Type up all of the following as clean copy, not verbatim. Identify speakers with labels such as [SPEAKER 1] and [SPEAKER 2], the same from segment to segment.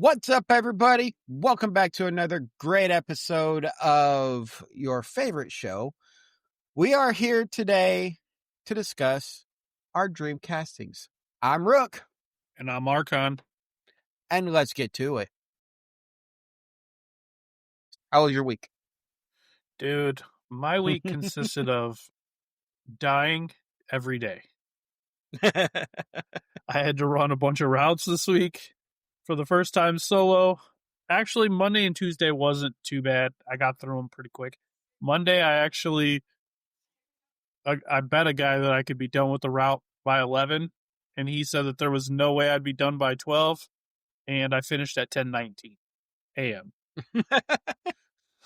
[SPEAKER 1] What's up, everybody? Welcome back to another great episode of your favorite show. We are here today to discuss our dream castings. I'm Rook.
[SPEAKER 2] And I'm Archon.
[SPEAKER 1] And let's get to it. How was your week?
[SPEAKER 2] Dude, my week consisted of dying every day. I had to run a bunch of routes this week for the first time solo. Actually, Monday and Tuesday wasn't too bad. I got through them pretty quick. Monday, I bet a guy that I could be done with the route by 11, and he said that there was no way I'd be done by 12, and I finished at 10:19 a.m.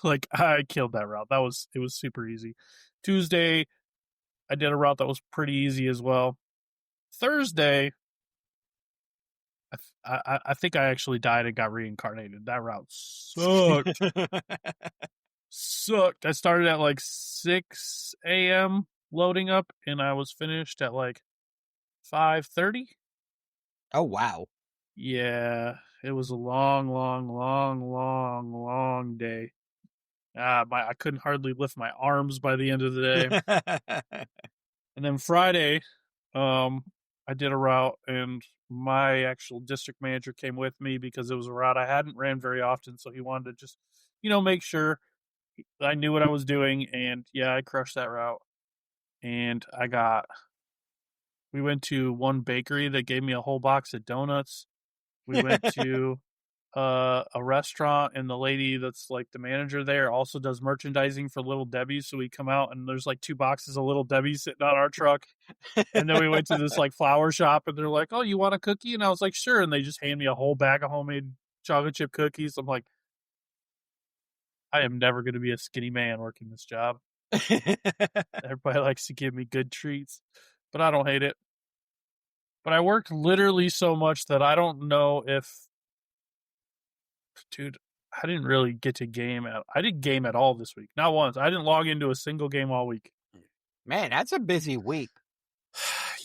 [SPEAKER 2] Like, I killed that route. It was super easy. Tuesday, I did a route that was pretty easy as well. Thursday, I think I actually died and got reincarnated. That route sucked. Sucked. I started at like 6 a.m. loading up, and I was finished at like 5:30.
[SPEAKER 1] Oh, wow.
[SPEAKER 2] Yeah, it was a long day. I couldn't hardly lift my arms by the end of the day. And then Friday, I did a route, and my actual district manager came with me because it was a route I hadn't ran very often, so he wanted to just, make sure I knew what I was doing, and yeah, I crushed that route. And we went to one bakery that gave me a whole box of donuts. We went to a restaurant, and the lady that's like the manager there also does merchandising for Little Debbie. So we come out and there's like 2 boxes of Little Debbie sitting on our truck. And then we went to this like flower shop, and they're like, "Oh, you want a cookie?" And I was like, "Sure." And they just hand me a whole bag of homemade chocolate chip cookies. I'm like, I am never going to be a skinny man working this job. Everybody likes to give me good treats, but I don't hate it. But I worked literally so much that I don't know if, dude, I didn't really get to I didn't game at all this week. Not once. I didn't log into a single game all week.
[SPEAKER 1] Man, that's a busy week.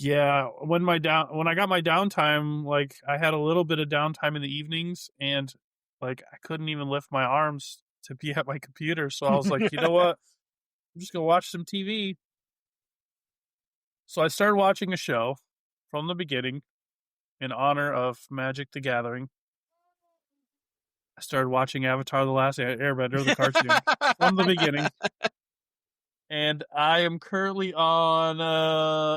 [SPEAKER 2] Yeah, when I got my downtime, like I had a little bit of downtime in the evenings, and like I couldn't even lift my arms to be at my computer. So I was like, you know what? I'm just gonna watch some TV. So I started watching a show from the beginning in honor of Magic the Gathering. I started watching Avatar: The Last Airbender, the cartoon, from the beginning. And I am currently on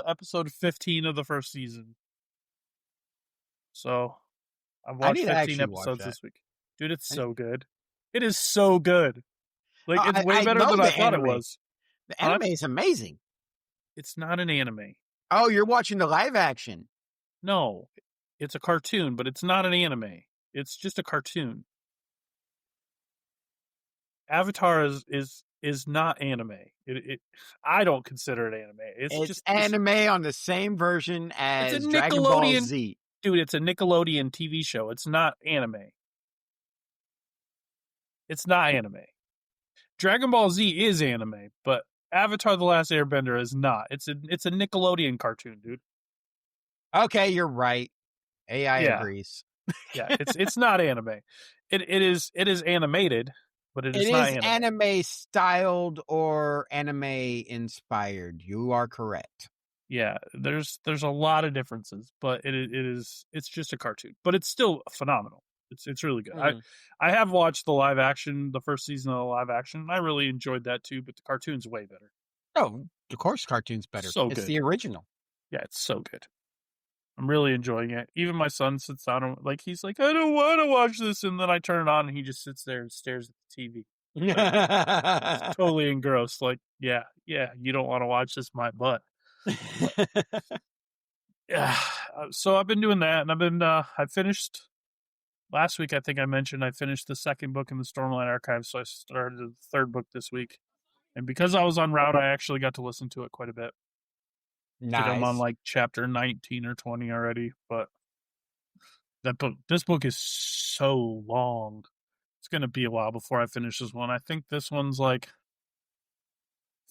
[SPEAKER 2] episode 15 of the first season. So I've watched 15 episodes this week. Dude, it's so good. It is so good. Like, it's way better than I thought it was.
[SPEAKER 1] The anime is amazing.
[SPEAKER 2] It's not an anime.
[SPEAKER 1] Oh, you're watching the live action.
[SPEAKER 2] No, it's a cartoon, but it's not an anime. It's just a cartoon. Avatar is not anime. I don't consider it anime.
[SPEAKER 1] It's just anime on the same version as Dragon Ball Z.
[SPEAKER 2] Dude, it's a Nickelodeon TV show. It's not anime. It's not anime. Dragon Ball Z is anime, but Avatar: The Last Airbender is not. It's a Nickelodeon cartoon, dude.
[SPEAKER 1] Okay, you're right. AI agrees.
[SPEAKER 2] Yeah, it's not anime. It is animated, but it is not
[SPEAKER 1] anime styled or anime inspired. You are correct.
[SPEAKER 2] Yeah, there's a lot of differences, but it's just a cartoon, but it's still phenomenal. It's really good. I have watched the first season of the live action. I really enjoyed that too, but the cartoon's way better.
[SPEAKER 1] Oh, of course, cartoon's better.
[SPEAKER 2] So
[SPEAKER 1] it's
[SPEAKER 2] good.
[SPEAKER 1] The original.
[SPEAKER 2] Yeah, it's so good. I'm really enjoying it. Even my son sits down and he's like, I don't want to watch this, and then I turn it on and he just sits there and stares at the TV. Like, totally engrossed. Like, yeah, you don't want to watch this, my butt. Yeah. So I've been doing that, and I finished last week. I think I mentioned I finished the second book in the Stormlight Archive, so I started the third book this week. And because I was on route, I actually got to listen to it quite a bit.
[SPEAKER 1] Nice.
[SPEAKER 2] I think I'm on like chapter 19 or 20 already, but this book is so long. It's going to be a while before I finish this one. I think this one's like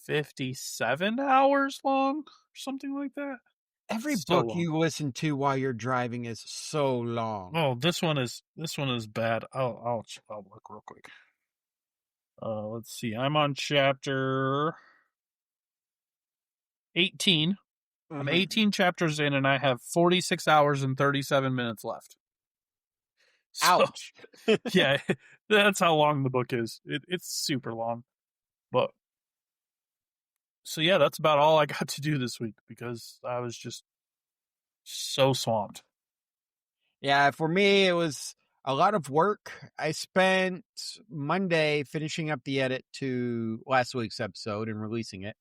[SPEAKER 2] 57 hours long or something like that.
[SPEAKER 1] Every
[SPEAKER 2] So
[SPEAKER 1] book
[SPEAKER 2] long.
[SPEAKER 1] you listen to while you're driving is so long.
[SPEAKER 2] Oh, this one is bad. I'll look real quick. Let's see. I'm on chapter 18. I'm
[SPEAKER 1] Mhm.
[SPEAKER 2] 18 chapters in, and I have 46 hours and 37 minutes left. So,
[SPEAKER 1] Ouch.
[SPEAKER 2] yeah, that's how long the book is. It's super long. But, so yeah, that's about all I got to do this week because I was just so swamped.
[SPEAKER 1] Yeah, for me, it was a lot of work. I spent Monday finishing up the edit to last week's episode and releasing it.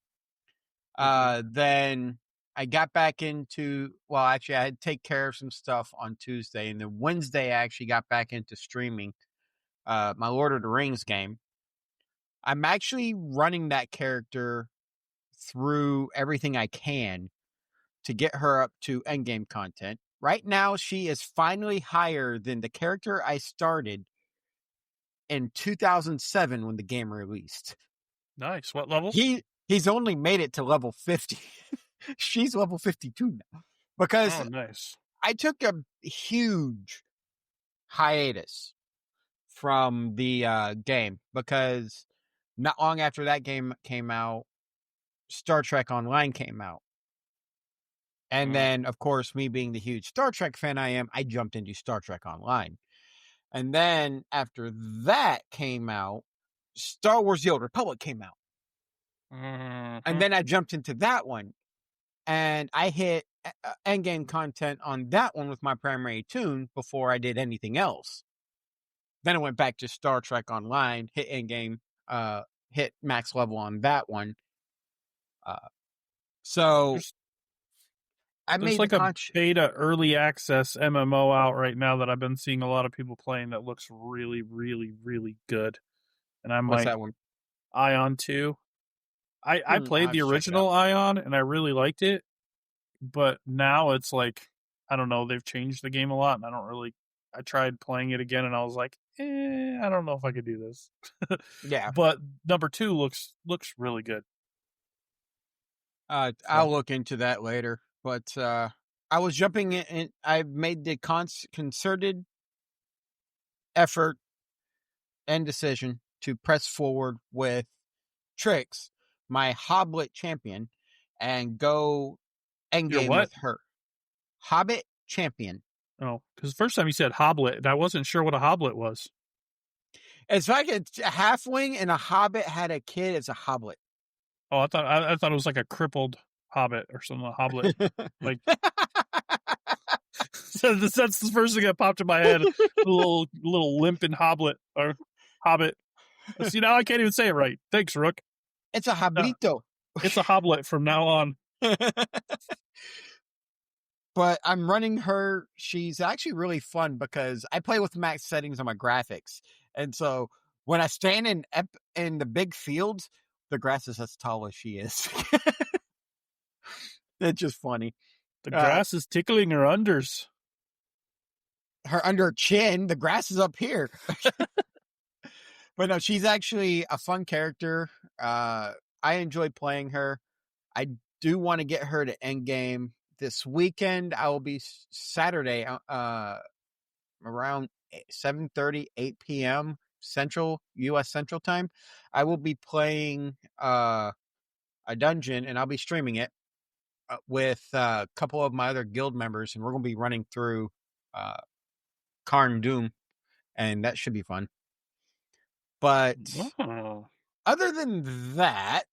[SPEAKER 1] Then I got back into, well, actually, I had to take care of some stuff on Tuesday. And then Wednesday, I actually got back into streaming my Lord of the Rings game. I'm actually running that character through everything I can to get her up to endgame content. Right now, she is finally higher than the character I started in 2007 when the game released.
[SPEAKER 2] Nice. What level?
[SPEAKER 1] He's only made it to level 50. She's level 52 now because
[SPEAKER 2] Oh, nice.
[SPEAKER 1] I took a huge hiatus from the game because not long after that game came out, Star Trek Online came out. And then, of course, me being the huge Star Trek fan I am, I jumped into Star Trek Online. And then after that came out, Star Wars The Old Republic came out. And then I jumped into that one. And I hit endgame content on that one with my primary tune before I did anything else. Then I went back to Star Trek Online, hit endgame, hit max level on that one. So
[SPEAKER 2] There's
[SPEAKER 1] I
[SPEAKER 2] There's
[SPEAKER 1] made the
[SPEAKER 2] like a beta early access MMO out right now that I've been seeing a lot of people playing that looks really, really, really good. And I
[SPEAKER 1] What's
[SPEAKER 2] might
[SPEAKER 1] that one?
[SPEAKER 2] Ion 2. I
[SPEAKER 1] I
[SPEAKER 2] played
[SPEAKER 1] have
[SPEAKER 2] the
[SPEAKER 1] to check it out.
[SPEAKER 2] original Ion and I really liked it, but now it's like I don't know, they've changed the game a lot and I tried playing it again and I was like, I don't know if I could do this.
[SPEAKER 1] Yeah.
[SPEAKER 2] But number 2 looks really good.
[SPEAKER 1] I'll
[SPEAKER 2] So
[SPEAKER 1] look into that later. But I was jumping in. I've made the concerted effort and decision to press forward with Trix, my Hoblet champion, and go
[SPEAKER 2] you're
[SPEAKER 1] endgame
[SPEAKER 2] what?
[SPEAKER 1] with her. Hobbit champion.
[SPEAKER 2] Oh, because the first time you said hoblet, and I wasn't sure what a hoblet was.
[SPEAKER 1] It's like a halfling and a hobbit had a kid. It's a hoblet.
[SPEAKER 2] Oh, I thought it was like a crippled hobbit or something. A hoblet, like so that's the first thing that popped in my head. A little limping hoblet or hobbit. See, now I can't even say it right. Thanks, Rook.
[SPEAKER 1] It's a
[SPEAKER 2] No,
[SPEAKER 1] hablito.
[SPEAKER 2] it's a hoblet from now on.
[SPEAKER 1] But I'm running her. She's actually really fun because I play with max settings on my graphics. And so when I stand in the big fields, the grass is as tall as she is. It's just funny.
[SPEAKER 2] The
[SPEAKER 1] Uh,
[SPEAKER 2] grass is tickling her unders.
[SPEAKER 1] her under her chin, the grass is up here. But no, she's actually a fun character. I enjoy playing her. I do want to get her to endgame this weekend. I will be Saturday, around 7:30, 8 p.m. Central, U.S. Central Time. I will be playing a dungeon, and I'll be streaming it with a couple of my other guild members, and we're going to be running through Karn Doom, and that should be fun. But
[SPEAKER 2] Oh.
[SPEAKER 1] other than that,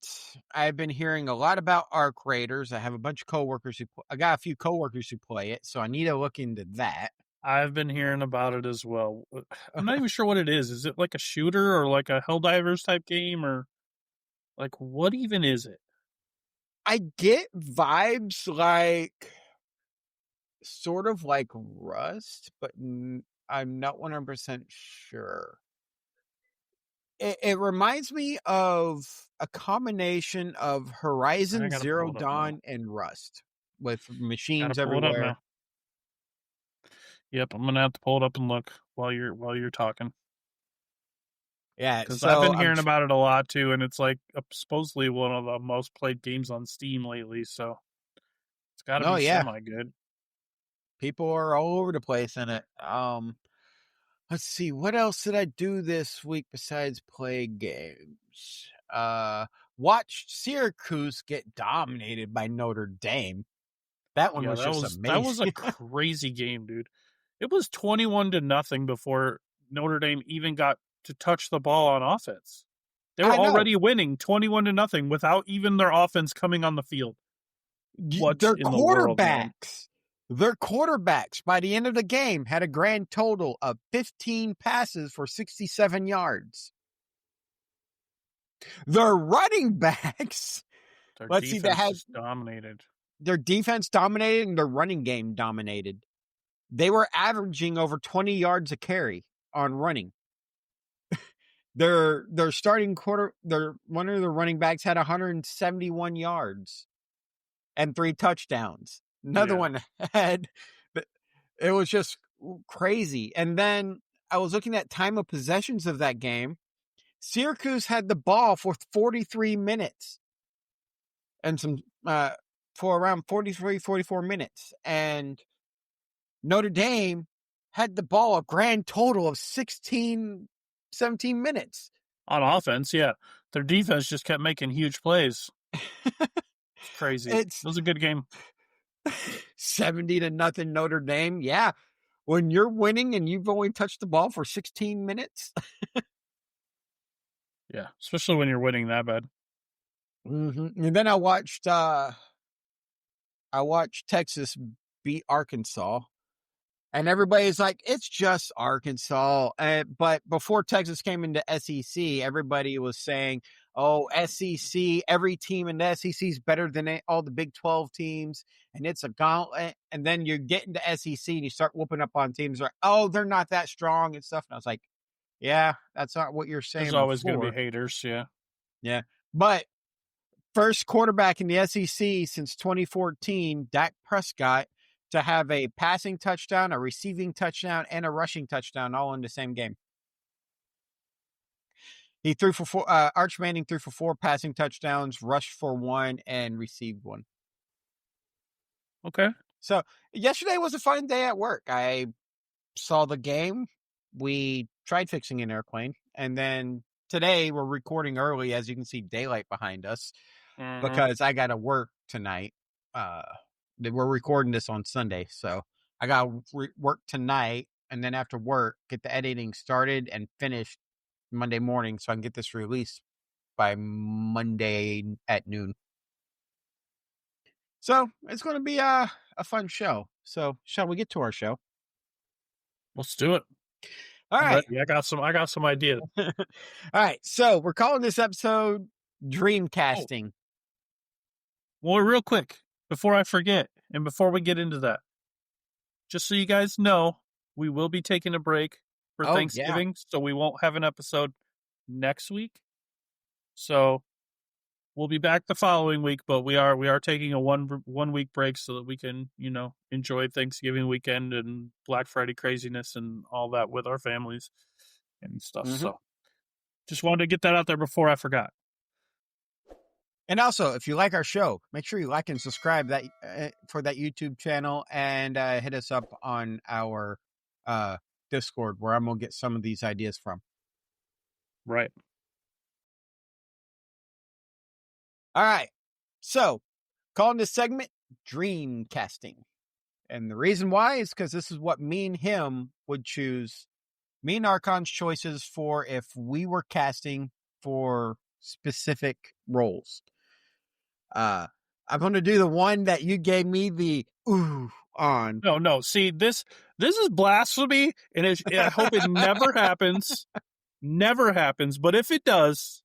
[SPEAKER 1] I've been hearing a lot about Arc Raiders. I have a bunch of coworkers I got a few coworkers who play it, so I need to look into that.
[SPEAKER 2] I've been hearing about it as well. I'm not even sure what it is. Is it like a shooter or like a Helldivers type game or like what even is it?
[SPEAKER 1] I get vibes like sort of like Rust, but I'm not 100% sure. It reminds me of a combination of
[SPEAKER 2] I
[SPEAKER 1] Horizon
[SPEAKER 2] gotta pull
[SPEAKER 1] Zero
[SPEAKER 2] it up now.
[SPEAKER 1] Dawn and Rust with
[SPEAKER 2] Gotta
[SPEAKER 1] machines
[SPEAKER 2] pull it up
[SPEAKER 1] everywhere.
[SPEAKER 2] now. Yep, I'm gonna have to pull it up and look while you're talking
[SPEAKER 1] Yeah,
[SPEAKER 2] because I've
[SPEAKER 1] so
[SPEAKER 2] been hearing about it a lot too, and it's like supposedly one of the most played games on Steam lately. So It's got to
[SPEAKER 1] Oh
[SPEAKER 2] be
[SPEAKER 1] yeah,
[SPEAKER 2] semi good.
[SPEAKER 1] people are all over the place in it. Let's see, what else did I do this week besides play games? Watched Syracuse get dominated by Notre Dame. That one
[SPEAKER 2] Yeah,
[SPEAKER 1] was just
[SPEAKER 2] that was a
[SPEAKER 1] amazing.
[SPEAKER 2] crazy game, dude. It was 21-0 before Notre Dame even got to touch the ball on offense. They were
[SPEAKER 1] I know.
[SPEAKER 2] already winning 21-0 without even their offense coming on the field. What
[SPEAKER 1] Their
[SPEAKER 2] in the world, man?
[SPEAKER 1] their quarterbacks by the end of the game had a grand total of 15 passes for 67 yards. Their running backs,
[SPEAKER 2] Their
[SPEAKER 1] let's see, they
[SPEAKER 2] defense
[SPEAKER 1] had
[SPEAKER 2] just dominated.
[SPEAKER 1] their defense dominated and their running game dominated. They were averaging over 20 yards a carry on running. Their starting one of their running backs had 171 yards and 3 touchdowns. Another
[SPEAKER 2] Yeah.
[SPEAKER 1] one had, it was just crazy. And then I was looking at time of possessions of that game. Syracuse had the ball for 43 minutes and for around 43, 44 minutes. And Notre Dame had the ball a grand total of 16, 17 minutes.
[SPEAKER 2] On offense, yeah. Their defense just kept making huge plays. It's crazy. It was a good game.
[SPEAKER 1] 70-0 Notre Dame. Yeah. When you're winning and you've only touched the ball for 16 minutes.
[SPEAKER 2] Yeah, especially when you're winning that bad.
[SPEAKER 1] Mm-hmm. And then I watched Texas beat Arkansas. And everybody's like, it's just Arkansas. But before Texas came into SEC, everybody was saying, oh, SEC, every team in the SEC is better than all the Big 12 teams. And it's a gauntlet. And then you get into SEC and you start whooping up on teams like, oh, they're not that strong and stuff. And I was like, yeah, that's not what you're saying.
[SPEAKER 2] There's always going to be haters, yeah.
[SPEAKER 1] Yeah. But first quarterback in the SEC since 2014, Dak Prescott, to have a passing touchdown, a receiving touchdown, and a rushing touchdown all in the same game. He threw for 4. Arch Manning threw for 4 passing touchdowns, rushed for 1, and received 1.
[SPEAKER 2] Okay.
[SPEAKER 1] So yesterday was a fun day at work. I saw the game. We tried fixing an airplane. And then today we're recording early, as you can see daylight behind us, because I got to work tonight. We're recording this on Sunday, so I got to work tonight, and then after work, get the editing started and finished Monday morning, so I can get this released by Monday at noon. So it's going to be a fun show. So shall we get to our show?
[SPEAKER 2] Let's do it.
[SPEAKER 1] All right.
[SPEAKER 2] I got some ideas.
[SPEAKER 1] All right. So we're calling this episode Dreamcasting.
[SPEAKER 2] Oh. Well, real quick, before I forget, and before we get into that, just so you guys know, we will be taking a break for Thanksgiving, so we won't have an episode next week. So we'll be back the following week, but we are taking a one week break so that we can, enjoy Thanksgiving weekend and Black Friday craziness and all that with our families and stuff. Mm-hmm. So just wanted to get that out there before I forgot.
[SPEAKER 1] And also, if you like our show, make sure you like and subscribe for that YouTube channel, and hit us up on our Discord, where I'm going to get some of these ideas from.
[SPEAKER 2] Right.
[SPEAKER 1] All right. So, calling this segment Dreamcasting. And the reason why is because this is what me and him would choose. Me and Archon's choices for if we were casting for specific roles. I'm going to do the one that you gave me the ooh on.
[SPEAKER 2] No. See, this is blasphemy, and I hope it never happens. Never happens, but if it does.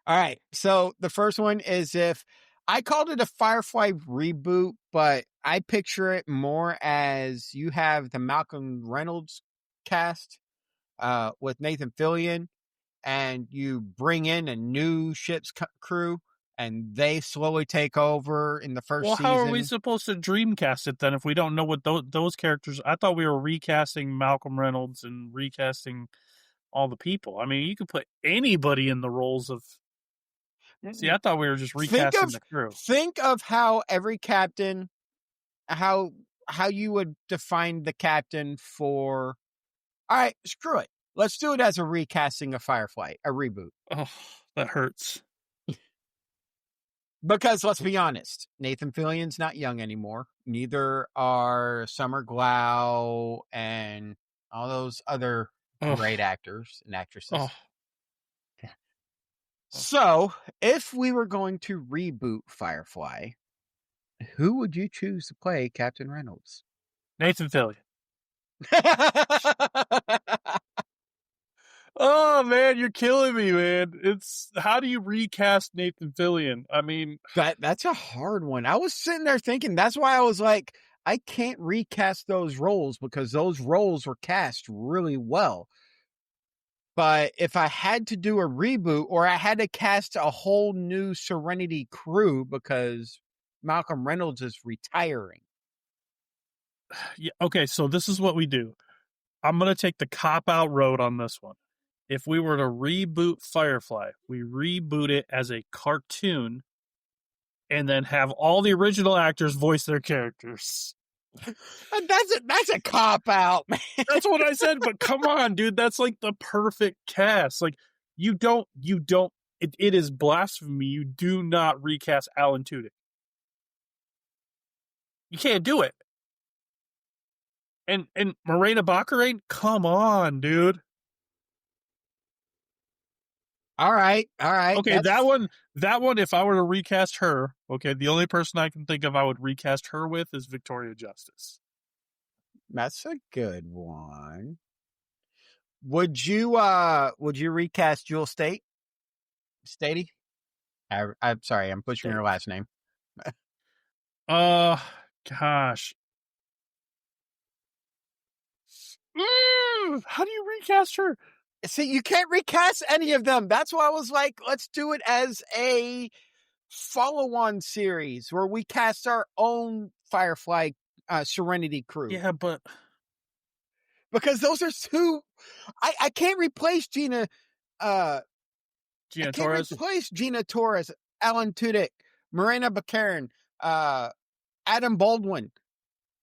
[SPEAKER 1] All right. So the first one is if I called it a Firefly reboot, but I picture it more as you have the Malcolm Reynolds cast with Nathan Fillion, and you bring in a new ship's crew, and they slowly take over in the first season.
[SPEAKER 2] Well, how are we supposed to dreamcast it then if we don't know what those characters... I thought we were recasting Malcolm Reynolds and recasting all the people. I mean, you could put anybody in the roles of... See, I thought we were just
[SPEAKER 1] Think
[SPEAKER 2] recasting
[SPEAKER 1] of
[SPEAKER 2] the crew.
[SPEAKER 1] think of how every captain, how you would define the captain for. All right, screw it. Let's do it as a recasting of Firefly, a reboot.
[SPEAKER 2] Oh, that hurts.
[SPEAKER 1] Because let's be honest, Nathan Fillion's not young anymore. Neither are Summer Glau and all those other great actors and actresses.
[SPEAKER 2] Oh.
[SPEAKER 1] So, if we were going to reboot Firefly, who would you choose to play Captain Reynolds?
[SPEAKER 2] Nathan Fillion.
[SPEAKER 1] Oh man, you're killing me, man.
[SPEAKER 2] It's how do you recast Nathan Fillion? I mean,
[SPEAKER 1] that's a hard one. I was sitting there thinking, that's why I was like, I can't recast those roles because those roles were cast really well. But if I had to do a reboot or I had to cast a whole new Serenity crew because Malcolm Reynolds is retiring.
[SPEAKER 2] yeah, okay, so this is what we do. I'm going to take the cop-out road on this one. If we were to reboot Firefly, we reboot it as a cartoon and then have all the original actors voice their characters.
[SPEAKER 1] That's a cop-out, man.
[SPEAKER 2] That's what I said, but come on, dude. That's like the perfect cast. Like, it is blasphemy. You do not recast Alan Tudyk. You can't do it. And Morena Baccarin, come on, dude.
[SPEAKER 1] All right.
[SPEAKER 2] Okay, that one, if I were to recast her, okay, the only person I can think of I would recast her with is Victoria Justice.
[SPEAKER 1] That's a good one. Would you recast Jewel Statey? I'm sorry, I'm butchering her last name.
[SPEAKER 2] Gosh. How do you recast her?
[SPEAKER 1] See, you can't recast any of them. That's why I was like, let's do it as a follow-on series where we cast our own Firefly Serenity crew.
[SPEAKER 2] Yeah, but
[SPEAKER 1] because those are two. I can't replace Gina.
[SPEAKER 2] Gina
[SPEAKER 1] I can't
[SPEAKER 2] Torres.
[SPEAKER 1] replace Gina Torres, Alan Tudyk, Morena Baccarin, Adam Baldwin.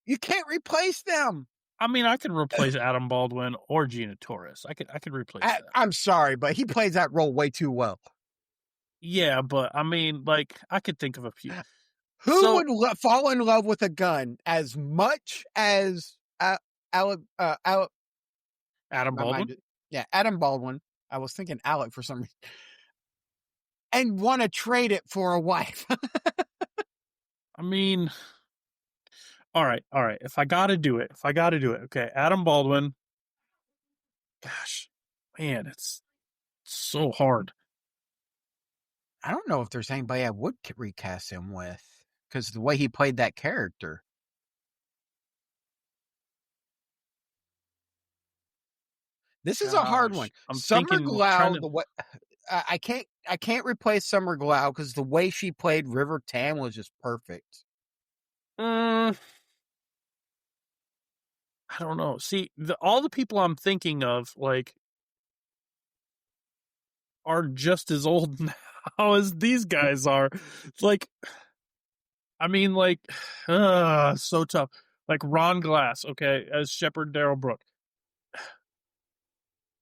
[SPEAKER 1] You can't replace them.
[SPEAKER 2] I mean, I could replace Adam Baldwin or Gina Torres. I could replace that.
[SPEAKER 1] I'm sorry, but he plays that role way too well.
[SPEAKER 2] Yeah, but I mean, like, I could think of a few.
[SPEAKER 1] Who would fall in love with a gun as much as Adam
[SPEAKER 2] Baldwin?
[SPEAKER 1] Yeah, Adam Baldwin. I was thinking Alec for some reason. And want to trade it for a wife.
[SPEAKER 2] I mean, all right. If I got to do it, okay. Adam Baldwin. Gosh, man, it's so hard.
[SPEAKER 1] I don't know if there's anybody I would recast him with because the way he played that character. This is a hard one. Summer Glau, I can't replace Summer Glau because the way she played River Tam was just perfect.
[SPEAKER 2] I don't know. See, all the people I'm thinking of, like, are just as old now as these guys are. Like, I mean, like, so tough. Like Ron Glass, okay, as Shepard Darrell Brook.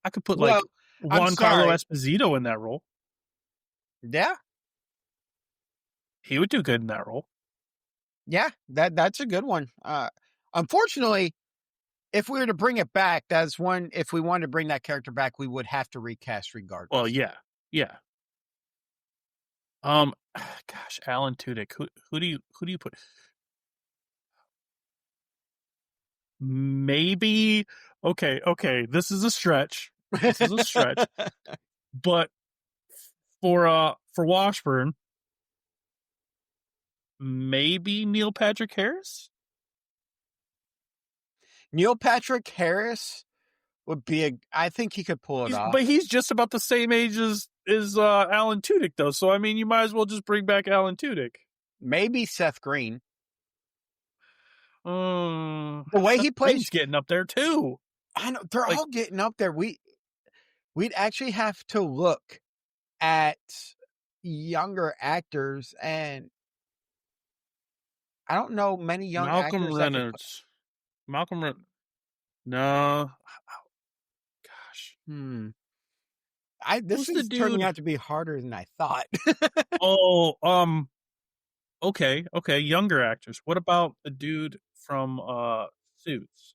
[SPEAKER 2] I could put like Juan Carlo Esposito in that role.
[SPEAKER 1] Yeah,
[SPEAKER 2] he would do good in that role.
[SPEAKER 1] Yeah, that's a good one. Unfortunately, if we were to bring it back, that's one. If we wanted to bring that character back, we would have to recast regardless.
[SPEAKER 2] Well, yeah. Gosh, Alan Tudyk. Who do you put? Maybe. Okay. This is a stretch. But for Washburn, maybe Neil Patrick Harris.
[SPEAKER 1] Neil Patrick Harris would be I think he could pull it off.
[SPEAKER 2] But he's just about the same age as Alan Tudyk, though. So I mean, you might as well just bring back Alan Tudyk.
[SPEAKER 1] Maybe Seth Green.
[SPEAKER 2] The
[SPEAKER 1] way he plays,
[SPEAKER 2] Green's getting up there too.
[SPEAKER 1] I know they're all getting up there. We'd actually have to look at younger actors, and I don't know many young
[SPEAKER 2] Malcolm
[SPEAKER 1] actors that could.
[SPEAKER 2] Reynolds. Malcolm Reynolds. No. Gosh.
[SPEAKER 1] This
[SPEAKER 2] Who's the
[SPEAKER 1] is turning
[SPEAKER 2] dude?
[SPEAKER 1] out to be harder than I thought.
[SPEAKER 2] Oh, okay, younger actors. What about the dude from Suits?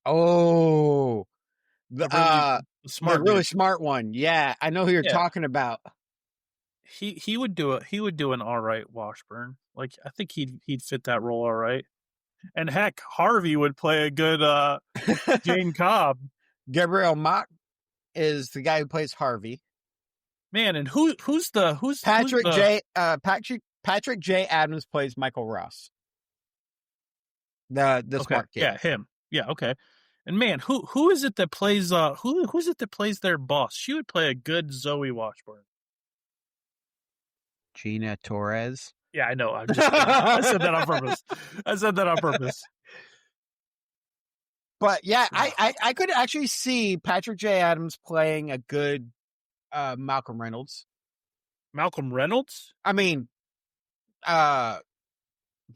[SPEAKER 1] Oh, the
[SPEAKER 2] The
[SPEAKER 1] the
[SPEAKER 2] smart
[SPEAKER 1] really
[SPEAKER 2] dude.
[SPEAKER 1] smart one. Yeah, I know who you're
[SPEAKER 2] Yeah.
[SPEAKER 1] talking about.
[SPEAKER 2] He would do it. He would do an all right Washburn. Like I think he'd fit that role all right. And heck, Harvey would play a good Jane Cobb.
[SPEAKER 1] Gabriel Mock is the guy who plays Harvey.
[SPEAKER 2] Man, and who's
[SPEAKER 1] Patrick
[SPEAKER 2] the
[SPEAKER 1] Patrick J. Adams plays Michael Ross, the
[SPEAKER 2] okay,
[SPEAKER 1] smart kid.
[SPEAKER 2] yeah, him. Yeah, okay. And man, who is it that plays who's it that plays their boss? She would play a good Zoe Washburn.
[SPEAKER 1] Gina Torres.
[SPEAKER 2] Yeah, I know. I'm just kidding. I said that on purpose.
[SPEAKER 1] But yeah, I could actually see Patrick J. Adams playing a good Malcolm Reynolds.
[SPEAKER 2] Malcolm Reynolds?
[SPEAKER 1] I mean,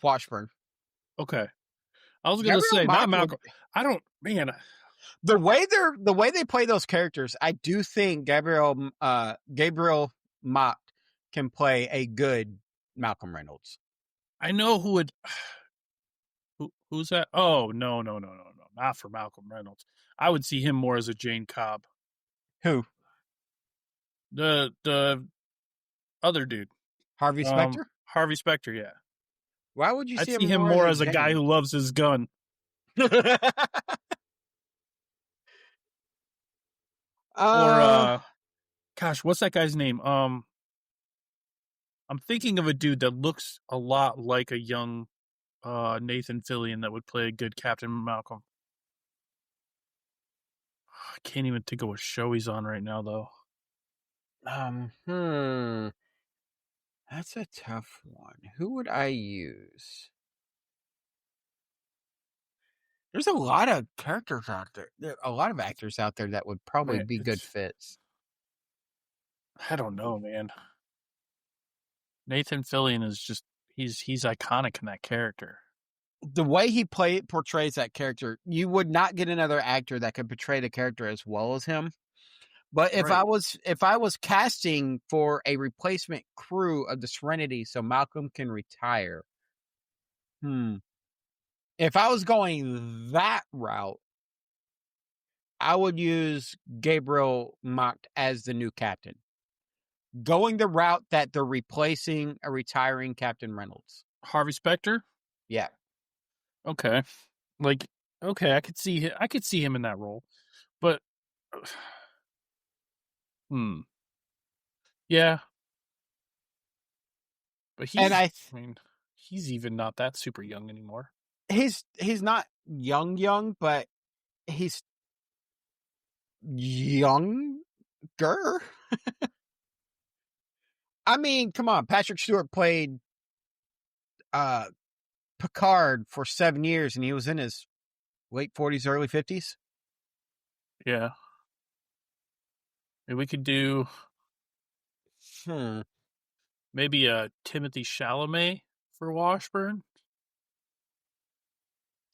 [SPEAKER 1] Washburn.
[SPEAKER 2] Okay. I was going to
[SPEAKER 1] Gabriel
[SPEAKER 2] say
[SPEAKER 1] Mock
[SPEAKER 2] not Malcolm. I don't, man.
[SPEAKER 1] The way they play those characters, I do think Gabriel Mock can play a good Malcolm Reynolds.
[SPEAKER 2] I know who would. Who's that? Oh, no. Not for Malcolm Reynolds. I would see him more as a Jane Cobb.
[SPEAKER 1] Who?
[SPEAKER 2] The other dude.
[SPEAKER 1] Harvey Specter?
[SPEAKER 2] Harvey Specter, yeah.
[SPEAKER 1] Why would you
[SPEAKER 2] I'd
[SPEAKER 1] see
[SPEAKER 2] see him more as a guy who loves his gun. Or gosh, what's that guy's name? I'm thinking of a dude that looks a lot like a young Nathan Fillion that would play a good Captain Malcolm. I can't even think of what show he's on right now, though.
[SPEAKER 1] That's a tough one. Who would I use? There's a lot of characters out there. There are a lot of actors out there that would probably be good fits.
[SPEAKER 2] I don't know, man. Nathan Fillion is just he's iconic in that character.
[SPEAKER 1] The way he portrays that character, you would not get another actor that could portray the character as well as him. But if I was casting for a replacement crew of the Serenity so Malcolm can retire, if I was going that route, I would use Gabriel Mock as the new captain. Going the route that they're replacing a retiring Captain Reynolds.
[SPEAKER 2] Harvey Specter?
[SPEAKER 1] Yeah.
[SPEAKER 2] Okay. I could see him in that role. But yeah. But he's even not that super young anymore.
[SPEAKER 1] He's not young, but he's younger. I mean, come on. Patrick Stewart played Picard for 7 years, and he was in his late 40s, early 50s.
[SPEAKER 2] Yeah. Maybe we could do maybe Timothy Chalamet for Washburn.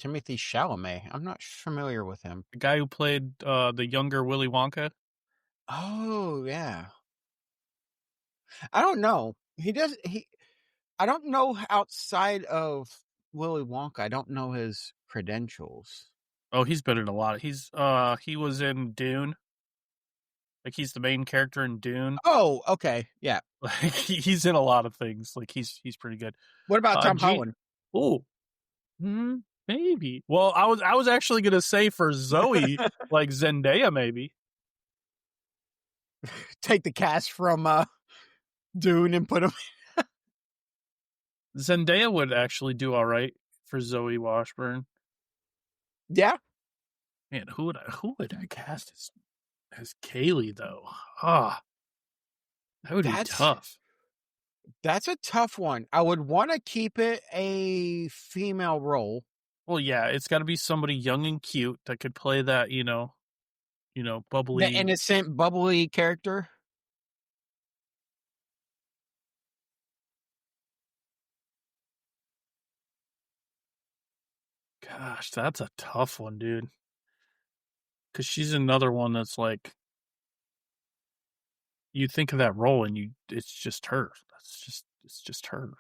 [SPEAKER 1] Timothy Chalamet. I'm not familiar with him.
[SPEAKER 2] The guy who played the younger Willy Wonka.
[SPEAKER 1] Oh, yeah. I don't know. I don't know outside of Willy Wonka. I don't know his credentials.
[SPEAKER 2] Oh, he's been in a lot. He was in Dune. Like he's the main character in Dune.
[SPEAKER 1] Oh, okay. Yeah.
[SPEAKER 2] Like he's in a lot of things. Like he's pretty good.
[SPEAKER 1] What about Tom Holland?
[SPEAKER 2] Oh. Maybe. Well, I was actually going to say for Zoe like Zendaya maybe.
[SPEAKER 1] Take the cast from Dune and put him.
[SPEAKER 2] Zendaya would actually do all right for Zoe Washburn.
[SPEAKER 1] Yeah.
[SPEAKER 2] Man, who would I cast as Kaylee though? That would be tough.
[SPEAKER 1] That's a tough one. I would want to keep it a female role.
[SPEAKER 2] Well, yeah, it's got to be somebody young and cute that could play that, bubbly,
[SPEAKER 1] the innocent, bubbly character.
[SPEAKER 2] Gosh, that's a tough one, dude. Because she's another one that's like, you think of that role and it's just her. It's just her.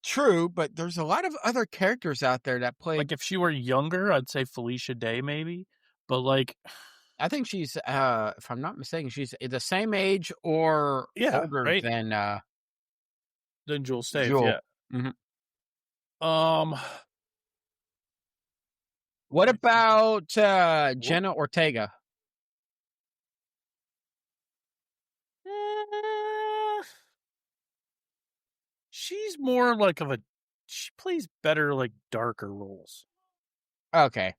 [SPEAKER 1] True, but there's a lot of other characters out there that play.
[SPEAKER 2] Like if she were younger, I'd say Felicia Day maybe. But like,
[SPEAKER 1] I think she's, if I'm not mistaken, she's the same age or
[SPEAKER 2] yeah,
[SPEAKER 1] older
[SPEAKER 2] right.
[SPEAKER 1] than
[SPEAKER 2] Then Jewel Staves,
[SPEAKER 1] Jewel.
[SPEAKER 2] yeah.
[SPEAKER 1] Mhm.
[SPEAKER 2] Um,
[SPEAKER 1] What
[SPEAKER 2] let me think.
[SPEAKER 1] about
[SPEAKER 2] Whoop.
[SPEAKER 1] Jenna Ortega?
[SPEAKER 2] Uh, she's more like she plays better like darker roles.
[SPEAKER 1] Okay,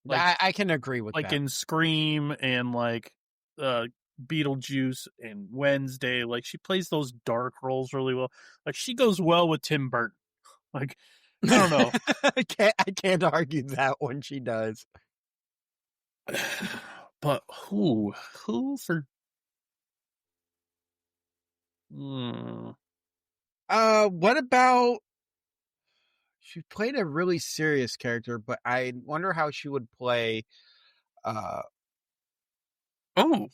[SPEAKER 2] Like
[SPEAKER 1] I can agree with that.
[SPEAKER 2] in Scream and like uh Beetlejuice and Wednesday, like she plays those dark roles really well. Like she goes well with Tim Burton. Like I don't know.
[SPEAKER 1] I can't argue that one. She does.
[SPEAKER 2] But who for hmm.
[SPEAKER 1] What about she played a really serious character, but I wonder how she would play. Uh,
[SPEAKER 2] Oh,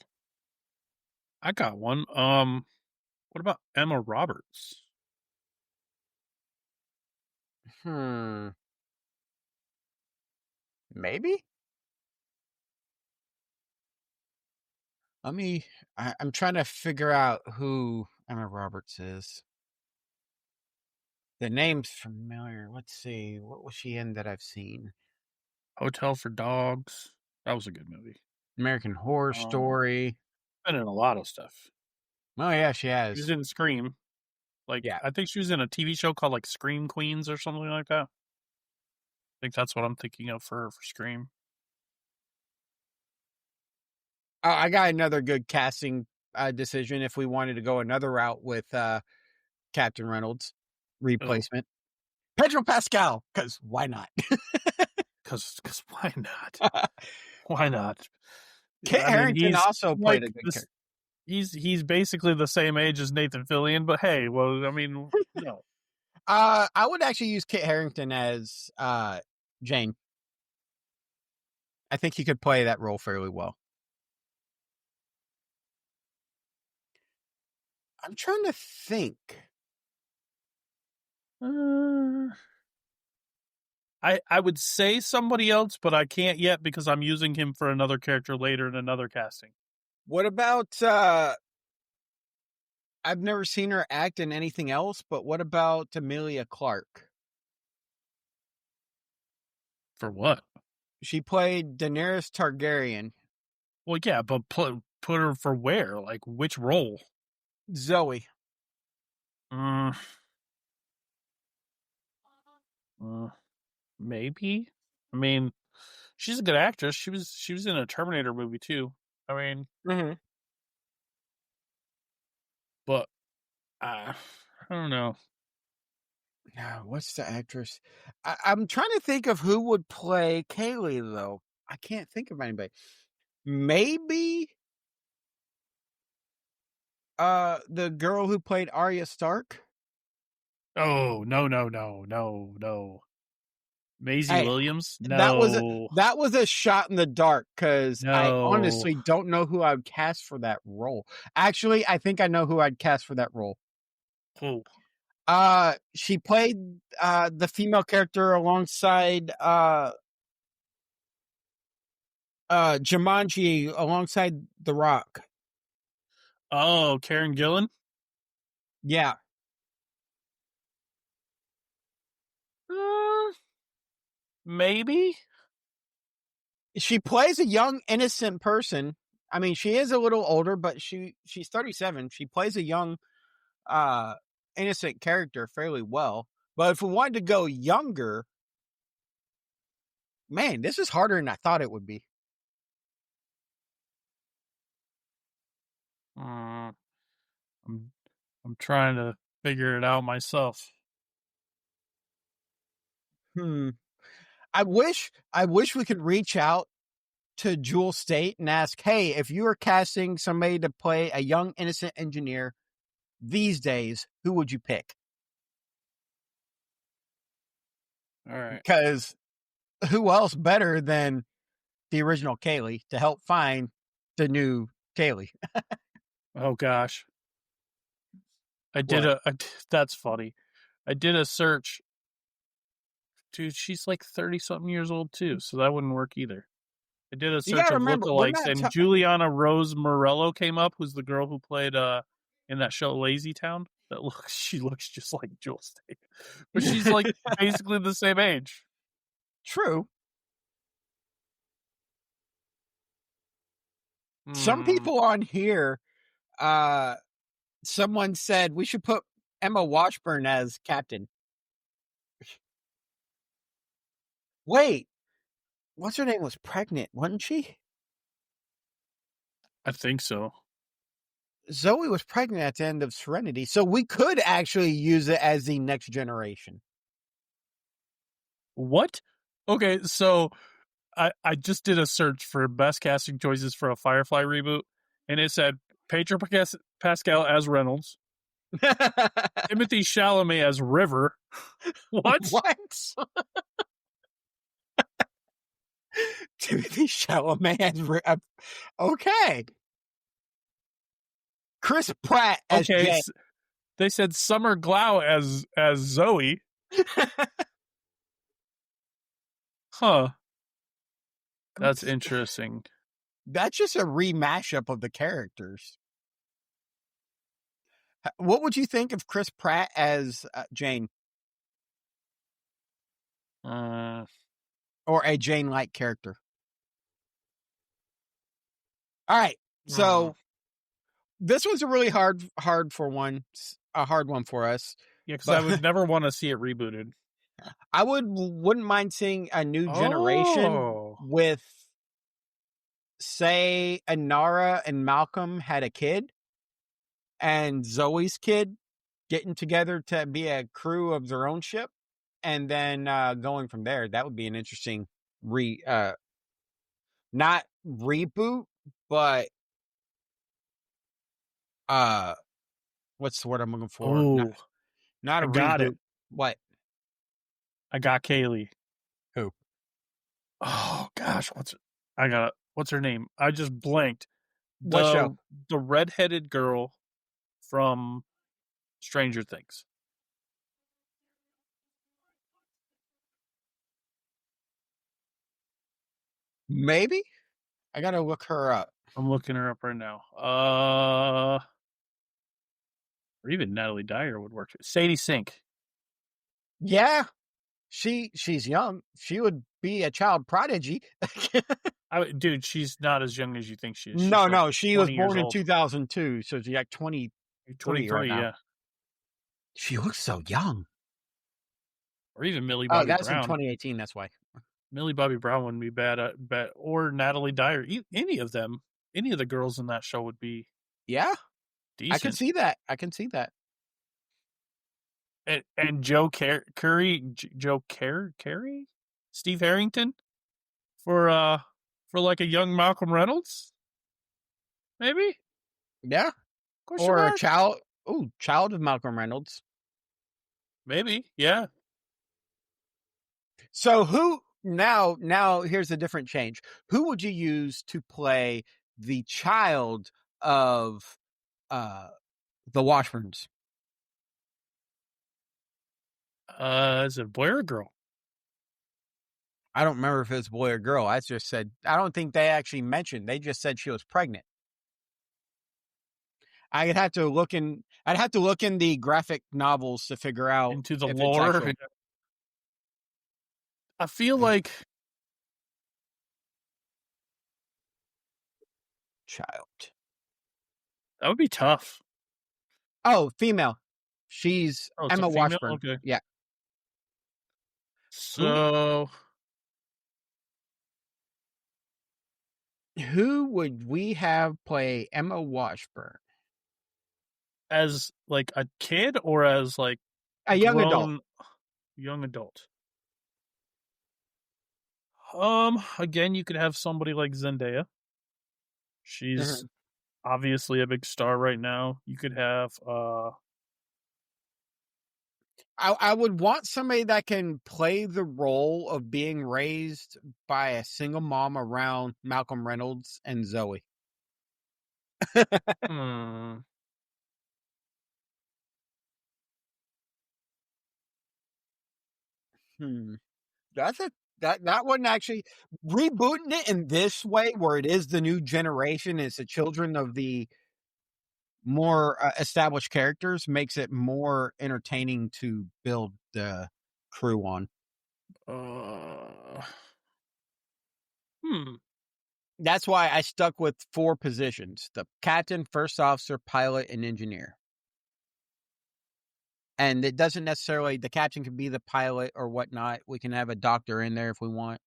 [SPEAKER 2] I got one. What about Emma Roberts?
[SPEAKER 1] hmm, maybe. Let me. I'm trying to figure out who Emma Roberts is. The name's familiar. Let's see. What was she in that I've seen?
[SPEAKER 2] Hotel for Dogs. That was a good movie.
[SPEAKER 1] American Horror
[SPEAKER 2] Um,
[SPEAKER 1] Story.
[SPEAKER 2] been in a lot of stuff.
[SPEAKER 1] Oh yeah, she
[SPEAKER 2] She was
[SPEAKER 1] has.
[SPEAKER 2] in Scream. Like
[SPEAKER 1] Yeah.
[SPEAKER 2] I think she was in a TV show called like Scream Queens or something like that. I think that's what I'm thinking of for Scream.
[SPEAKER 1] I got another good casting decision if we wanted to go another route with Captain Reynolds
[SPEAKER 2] Oh,
[SPEAKER 1] replacement. Pedro Pascal, because why not?
[SPEAKER 2] because why not? Why not?
[SPEAKER 1] Kit
[SPEAKER 2] I mean,
[SPEAKER 1] Harington
[SPEAKER 2] he's
[SPEAKER 1] also played a
[SPEAKER 2] like
[SPEAKER 1] good
[SPEAKER 2] this.
[SPEAKER 1] character.
[SPEAKER 2] He's basically the same age as Nathan Fillion, but hey, well, I mean, no.
[SPEAKER 1] I would actually use Kit Harington as Jane. I think he could play that role fairly well. I'm trying to think.
[SPEAKER 2] Uh, I would say somebody else, but I can't yet because I'm using him for another character later in another casting.
[SPEAKER 1] What about I've never seen her act in anything else, but what about Amelia Clark?
[SPEAKER 2] For what?
[SPEAKER 1] She played Daenerys Targaryen.
[SPEAKER 2] Well, yeah, but put her for where? Like which role?
[SPEAKER 1] Zoe.
[SPEAKER 2] Uh, uh, maybe. I mean, she's a good actress. She was in a Terminator movie too. I mean,
[SPEAKER 1] Mm-hmm.
[SPEAKER 2] but I don't know.
[SPEAKER 1] Now, what's the actress? I'm trying to think of who would play Kaylee, though. I can't think of anybody. Maybe the girl who played Arya Stark.
[SPEAKER 2] Oh no. Maisie
[SPEAKER 1] Hey,
[SPEAKER 2] Williams?
[SPEAKER 1] that was a
[SPEAKER 2] No.
[SPEAKER 1] that was a shot in the dark because I
[SPEAKER 2] No.
[SPEAKER 1] honestly don't know who I would cast for that role. Actually, I think I know who I'd cast for that role.
[SPEAKER 2] Oh.
[SPEAKER 1] She played the female character alongside Jumanji alongside The Rock.
[SPEAKER 2] Oh, Karen Gillan?
[SPEAKER 1] Yeah.
[SPEAKER 2] Uh, maybe.
[SPEAKER 1] She plays a young, innocent person. I mean, she is a little older, but she's 37. She plays a young, uh, innocent character fairly well. But if we wanted to go younger, man, this is harder than I thought it would be.
[SPEAKER 2] Uh, I'm I'm trying to figure it out myself.
[SPEAKER 1] Hmm. I wish we could reach out to Jewel State and ask, hey, if you were casting somebody to play a young, innocent engineer these days, who would you pick?
[SPEAKER 2] All right.
[SPEAKER 1] Because who else better than the original Kaylee to help find the new Kaylee?
[SPEAKER 2] Oh gosh.
[SPEAKER 1] What?
[SPEAKER 2] That's funny. I did a search. Dude, she's like 30 something years old too, so that wouldn't work either. I did a
[SPEAKER 1] You
[SPEAKER 2] search
[SPEAKER 1] gotta
[SPEAKER 2] of
[SPEAKER 1] remember, we're
[SPEAKER 2] lookalikes,
[SPEAKER 1] not.
[SPEAKER 2] and Juliana Rose Morello came up, who's the girl who played in that show Lazy Town. She looks just like Jewel Steak, but she's like basically the same age.
[SPEAKER 1] True. Some
[SPEAKER 2] Hmm.
[SPEAKER 1] people on here, someone said we should put Emma Washburn as captain. Wait, what's her name was pregnant, wasn't she?
[SPEAKER 2] I think so.
[SPEAKER 1] Zoe was pregnant at the end of Serenity, so we could actually use it as the next generation.
[SPEAKER 2] What? Okay, so I just did a search for best casting choices for a Firefly reboot, and it said Pedro Pascal as Reynolds, Timothy Chalamet as River. What?
[SPEAKER 1] What? Timothy Chalamet as okay. Chris Pratt as
[SPEAKER 2] Okay,
[SPEAKER 1] Jay.
[SPEAKER 2] they said Summer Glau as Zoe. Huh. That's interesting.
[SPEAKER 1] That's just a remashup of the characters. What would you think of Chris Pratt as Jane?
[SPEAKER 2] Uh,
[SPEAKER 1] Or a Jane-like character? All right.
[SPEAKER 2] yeah,
[SPEAKER 1] So this was a really hard a hard one for us.
[SPEAKER 2] because I
[SPEAKER 1] But
[SPEAKER 2] would never want to see it rebooted.
[SPEAKER 1] I wouldn't mind seeing a new generation
[SPEAKER 2] Oh.
[SPEAKER 1] with, say, Anara and Malcolm had a kid, and Zoe's kid getting together to be a crew of their own ship, and then going from there. That would be an interesting not reboot, but uh what's the word I'm looking for?
[SPEAKER 2] Oh,
[SPEAKER 1] Not a
[SPEAKER 2] I got
[SPEAKER 1] reboot.
[SPEAKER 2] it.
[SPEAKER 1] What?
[SPEAKER 2] I got Kaylee.
[SPEAKER 1] Who?
[SPEAKER 2] Oh gosh, what's her name? I just blanked.
[SPEAKER 1] What show?
[SPEAKER 2] The redheaded girl from Stranger Things.
[SPEAKER 1] Maybe? I gotta look her up.
[SPEAKER 2] I'm looking her up right now. Or even Natalie Dyer would work. Sadie Sink.
[SPEAKER 1] Yeah. She's young. She would be a child prodigy.
[SPEAKER 2] Dude, she's not as young as you think she is. She's like
[SPEAKER 1] No, she was
[SPEAKER 2] 20 years
[SPEAKER 1] born in
[SPEAKER 2] old.
[SPEAKER 1] 2002, so she's like 23 right
[SPEAKER 2] 23,
[SPEAKER 1] now.
[SPEAKER 2] yeah.
[SPEAKER 1] She looks so young.
[SPEAKER 2] Or even Millie
[SPEAKER 1] Oh,
[SPEAKER 2] Bobby
[SPEAKER 1] that's in
[SPEAKER 2] Brown.
[SPEAKER 1] 2018. That's why.
[SPEAKER 2] Millie Bobby Brown wouldn't be bad or Natalie Dyer. Any of them, any of the girls in that show would be
[SPEAKER 1] Yeah,
[SPEAKER 2] decent.
[SPEAKER 1] I can see that. I can see that.
[SPEAKER 2] And Joe Curry, Carey, Steve Harrington for like a young Malcolm Reynolds, maybe?
[SPEAKER 1] Yeah,
[SPEAKER 2] Question
[SPEAKER 1] or a
[SPEAKER 2] mark?
[SPEAKER 1] child. Oh, child of Malcolm Reynolds.
[SPEAKER 2] Maybe, yeah.
[SPEAKER 1] So who now here's a different change. Who would you use to play the child of the Washburns?
[SPEAKER 2] Is it a boy or a girl?
[SPEAKER 1] I don't remember if it was boy or girl. I just said I don't think they actually mentioned. They just said she was pregnant. I'd have to look in the graphic novels to figure out
[SPEAKER 2] Into the
[SPEAKER 1] if it's
[SPEAKER 2] lore.
[SPEAKER 1] actual
[SPEAKER 2] I feel like
[SPEAKER 1] child.
[SPEAKER 2] that would be tough.
[SPEAKER 1] Oh, female. She's
[SPEAKER 2] Oh, it's a
[SPEAKER 1] Emma
[SPEAKER 2] female?
[SPEAKER 1] Washburn.
[SPEAKER 2] Okay.
[SPEAKER 1] Yeah.
[SPEAKER 2] So
[SPEAKER 1] Who would we have play Emma Washburn?
[SPEAKER 2] as like a kid or as like
[SPEAKER 1] A young adult.
[SPEAKER 2] grown young adult? Again, you could have somebody like Zendaya. She's
[SPEAKER 1] Mhm.
[SPEAKER 2] obviously a big star right now. You could have
[SPEAKER 1] I would want somebody that can play the role of being raised by a single mom around Malcolm Reynolds and Zoe.
[SPEAKER 2] Hmm.
[SPEAKER 1] Hmm. That's a that one actually rebooting it in this way, where it is the new generation, it's the children of the more established characters, makes it more entertaining to build the crew on.
[SPEAKER 2] Uh, hmm.
[SPEAKER 1] That's why I stuck with 4 positions: the captain, first officer, pilot, and engineer. And it doesn't necessarily, the captain can be the pilot or whatnot. We can have a doctor in there if we want.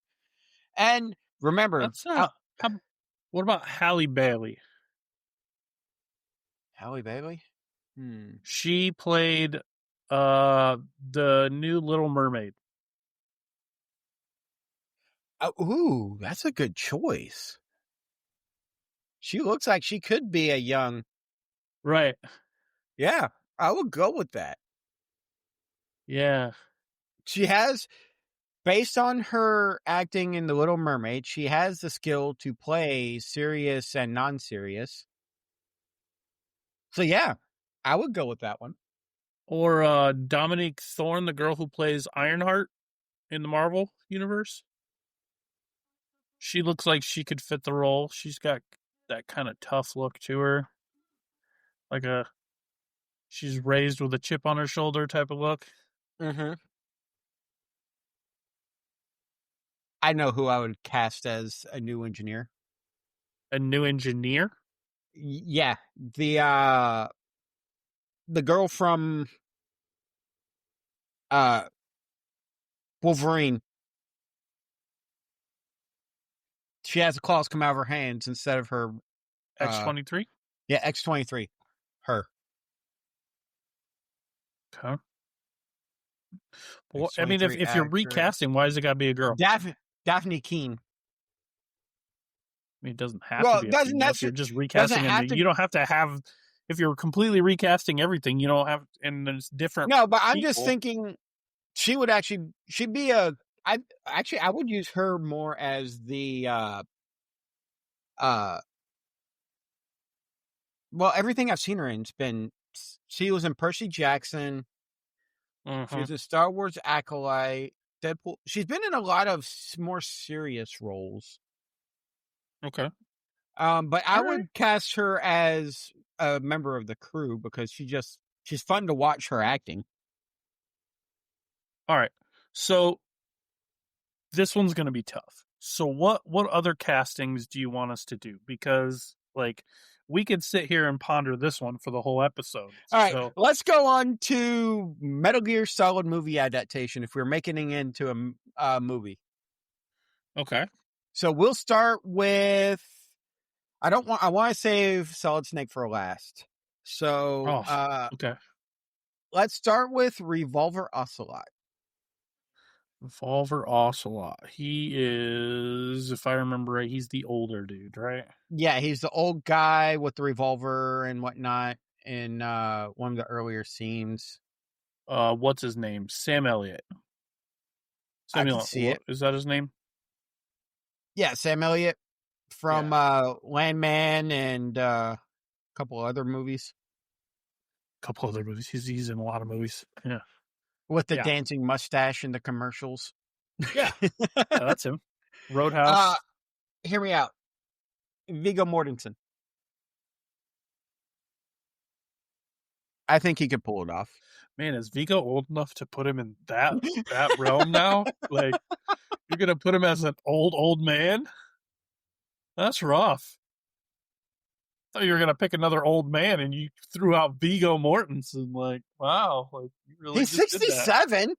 [SPEAKER 1] And remember,
[SPEAKER 2] That's what about Halle Bailey?
[SPEAKER 1] Halle Bailey. Hmm.
[SPEAKER 2] She played the new Little Mermaid.
[SPEAKER 1] Ooh, that's a good choice. She looks like she could be a young.
[SPEAKER 2] Right.
[SPEAKER 1] Yeah, I would go with that.
[SPEAKER 2] Yeah.
[SPEAKER 1] She has, based on her acting in The Little Mermaid, she has the skill to play serious and non-serious. So yeah, I would go with that one.
[SPEAKER 2] Or Dominique Thorne, the girl who plays Ironheart in the Marvel universe. She looks like she could fit the role. She's got that kind of tough look to her. Like she's raised with a chip on her shoulder type of look.
[SPEAKER 1] Mm-hmm. I know who I would cast as a new engineer.
[SPEAKER 2] A new engineer?
[SPEAKER 1] Yeah, the girl from uh Wolverine. She has the claws come out of her hands instead of her
[SPEAKER 2] X-23?
[SPEAKER 1] yeah, X-23. Her.
[SPEAKER 2] Okay. Well, I mean,
[SPEAKER 1] X-23
[SPEAKER 2] if you're
[SPEAKER 1] actress.
[SPEAKER 2] recasting, why does it got to be a girl?
[SPEAKER 1] Daphne Keene.
[SPEAKER 2] I mean, it doesn't have to
[SPEAKER 1] Well,
[SPEAKER 2] be a female. If you're just
[SPEAKER 1] doesn't
[SPEAKER 2] recasting,
[SPEAKER 1] have
[SPEAKER 2] and
[SPEAKER 1] to.
[SPEAKER 2] you don't have to have. If you're completely recasting everything, you don't have, and there's different.
[SPEAKER 1] No, but I'm just
[SPEAKER 2] people.
[SPEAKER 1] thinking she'd be a. I would use her more as the well, everything I've seen her in has been. She was in Percy Jackson. She
[SPEAKER 2] Mhm.
[SPEAKER 1] was in Star Wars Acolyte, Deadpool. She's been in a lot of more serious roles.
[SPEAKER 2] Okay.
[SPEAKER 1] But I
[SPEAKER 2] All right.
[SPEAKER 1] would cast her as a member of the crew because she's fun to watch her acting.
[SPEAKER 2] All right. So this one's going to be tough. So what other castings do you want us to do? Because like we could sit here and ponder this one for the whole episode.
[SPEAKER 1] All right,
[SPEAKER 2] So
[SPEAKER 1] let's go on to Metal Gear Solid movie adaptation if we're making it into a movie.
[SPEAKER 2] okay.
[SPEAKER 1] So we'll start with I want to save Solid Snake for last. So
[SPEAKER 2] Oh, okay.
[SPEAKER 1] let's start with Revolver Ocelot.
[SPEAKER 2] Revolver Ocelot. He is, if I remember right, he's the older dude, right?
[SPEAKER 1] Yeah, he's the old guy with the revolver and whatnot in one of the earlier scenes.
[SPEAKER 2] What's his name? Sam Elliott.
[SPEAKER 1] I can
[SPEAKER 2] Samuel,
[SPEAKER 1] see
[SPEAKER 2] what
[SPEAKER 1] it.
[SPEAKER 2] is that his name?
[SPEAKER 1] Yeah, Sam Elliott from
[SPEAKER 2] Yeah.
[SPEAKER 1] Landman and a couple other movies
[SPEAKER 2] A couple other movies. He's in a lot of movies. Yeah.
[SPEAKER 1] with the
[SPEAKER 2] Yeah.
[SPEAKER 1] dancing mustache and the commercials.
[SPEAKER 2] Yeah. Yeah, that's him.
[SPEAKER 1] uh,
[SPEAKER 2] Roadhouse.
[SPEAKER 1] hear me out. Viggo Mortensen. I think he could pull it off.
[SPEAKER 2] Man, is Vigo old enough to put him in that realm now? Like you're gonna put him as an old man? That's rough. I thought you were gonna pick another old man, and you threw out Vigo Mortensen. Like, wow, like you really
[SPEAKER 1] He's
[SPEAKER 2] just did that.
[SPEAKER 1] 67.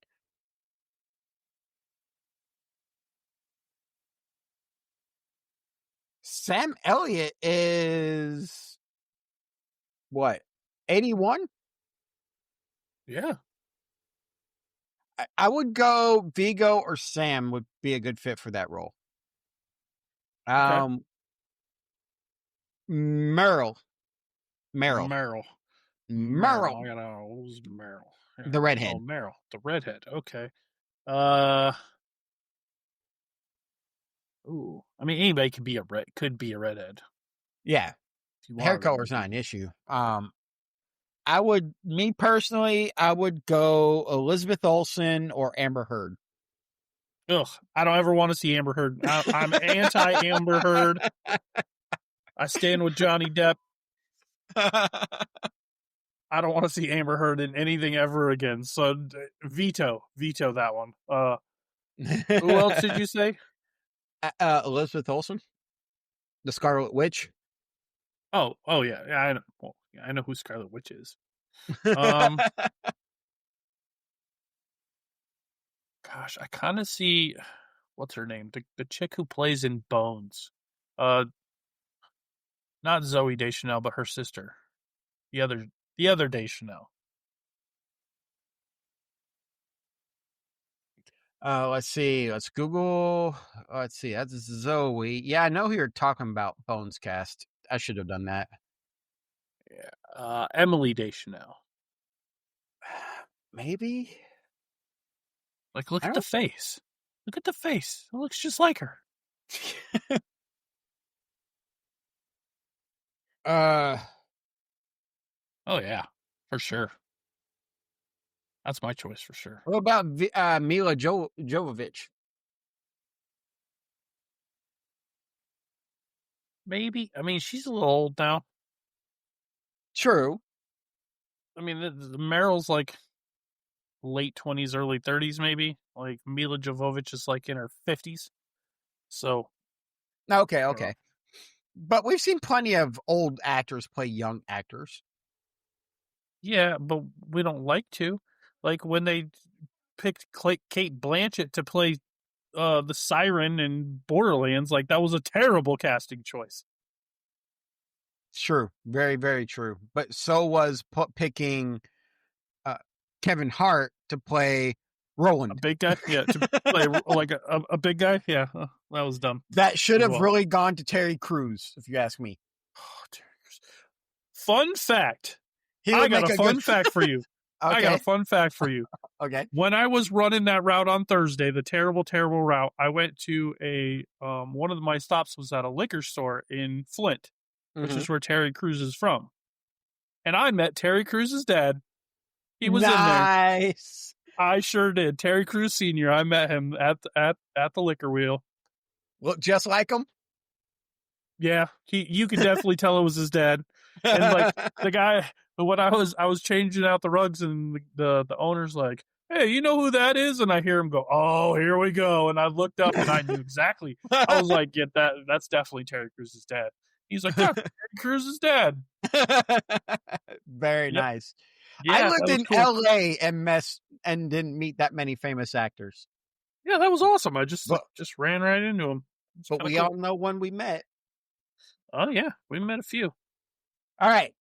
[SPEAKER 1] Sam Elliott is what? 81?
[SPEAKER 2] Yeah.
[SPEAKER 1] I would go Vigo or Sam would be a good fit for that role.
[SPEAKER 2] Okay.
[SPEAKER 1] Meryl.
[SPEAKER 2] Meryl.
[SPEAKER 1] Meryl.
[SPEAKER 2] I gotta know. What was Meryl?
[SPEAKER 1] The redhead.
[SPEAKER 2] Oh, Meryl, the redhead. Okay. Ooh. I mean, anybody could be a redhead.
[SPEAKER 1] Yeah.
[SPEAKER 2] If you want
[SPEAKER 1] Hair
[SPEAKER 2] a
[SPEAKER 1] color is
[SPEAKER 2] redhead.
[SPEAKER 1] not an issue. Me personally, I would go Elizabeth Olsen or Amber Heard.
[SPEAKER 2] Ugh, I don't ever want to see Amber Heard. I'm anti Amber Heard. I stand with Johnny Depp. I don't want to see Amber Heard in anything ever again. So veto that one. Who else did you say?
[SPEAKER 1] Elizabeth Olsen, the Scarlet Witch.
[SPEAKER 2] Oh yeah. I know. Well, yeah, I know who Scarlet Witch is. Gosh, I kind of see what's her name, the chick who plays in Bones. Not Zoe Deschanel, but her sister, the other Deschanel.
[SPEAKER 1] Let's see. Let's Google. Let's see. That's Zoe. Yeah, I know who you're talking about. Bones cast. I should have done that.
[SPEAKER 2] Yeah. Emily Deschanel.
[SPEAKER 1] Maybe.
[SPEAKER 2] Like, look at the face. Look at the face. It looks just like her. Oh yeah, for sure. That's my choice for sure.
[SPEAKER 1] What about Mila Jovovich?
[SPEAKER 2] Maybe. I mean, she's a little old now.
[SPEAKER 1] True.
[SPEAKER 2] I mean, the Meryl's like late 20s, early 30s, maybe. Like Mila Jovovich is like in her 50s. So.
[SPEAKER 1] Okay. But we've seen plenty of old actors play young actors.
[SPEAKER 2] Yeah, but we don't like to. Like when they picked Kate Blanchett to play the Siren in Borderlands, like that was a terrible casting choice.
[SPEAKER 1] True. Very, very true. But so was picking Kevin Hart to play Roland.
[SPEAKER 2] A big guy? Yeah, to play like a big guy? Yeah, that was dumb.
[SPEAKER 1] That should have really gone to Terry Crews, if you ask me.
[SPEAKER 2] Oh, Terry Crews. Fun fact. I got a fun fact for you. Okay. I got a fun fact for you.
[SPEAKER 1] Okay.
[SPEAKER 2] When I was running that route on Thursday, the terrible, terrible route, I went to a one of my stops was at a liquor store in Flint, which is where Terry Crews is from. And I met Terry Crews' dad. He was in there.
[SPEAKER 1] Nice.
[SPEAKER 2] I sure did. Terry Crews Sr. I met him at the liquor wheel.
[SPEAKER 1] Look just like him?
[SPEAKER 2] Yeah. You could definitely tell it was his dad. And like the guy, when I was changing out the rugs and the owner's like, hey, you know who that is? And I hear him go, oh, here we go. And I looked up and I knew exactly. I was like, yeah, that's definitely Terry Crews' dad. He's like, that's Terry Crews' dad.
[SPEAKER 1] Very nice.
[SPEAKER 2] Yeah,
[SPEAKER 1] I lived in LA and didn't meet that many famous actors.
[SPEAKER 2] Yeah, that was awesome. I just ran right into him.
[SPEAKER 1] But we all know when we met.
[SPEAKER 2] Oh yeah, we met a few.
[SPEAKER 1] All right.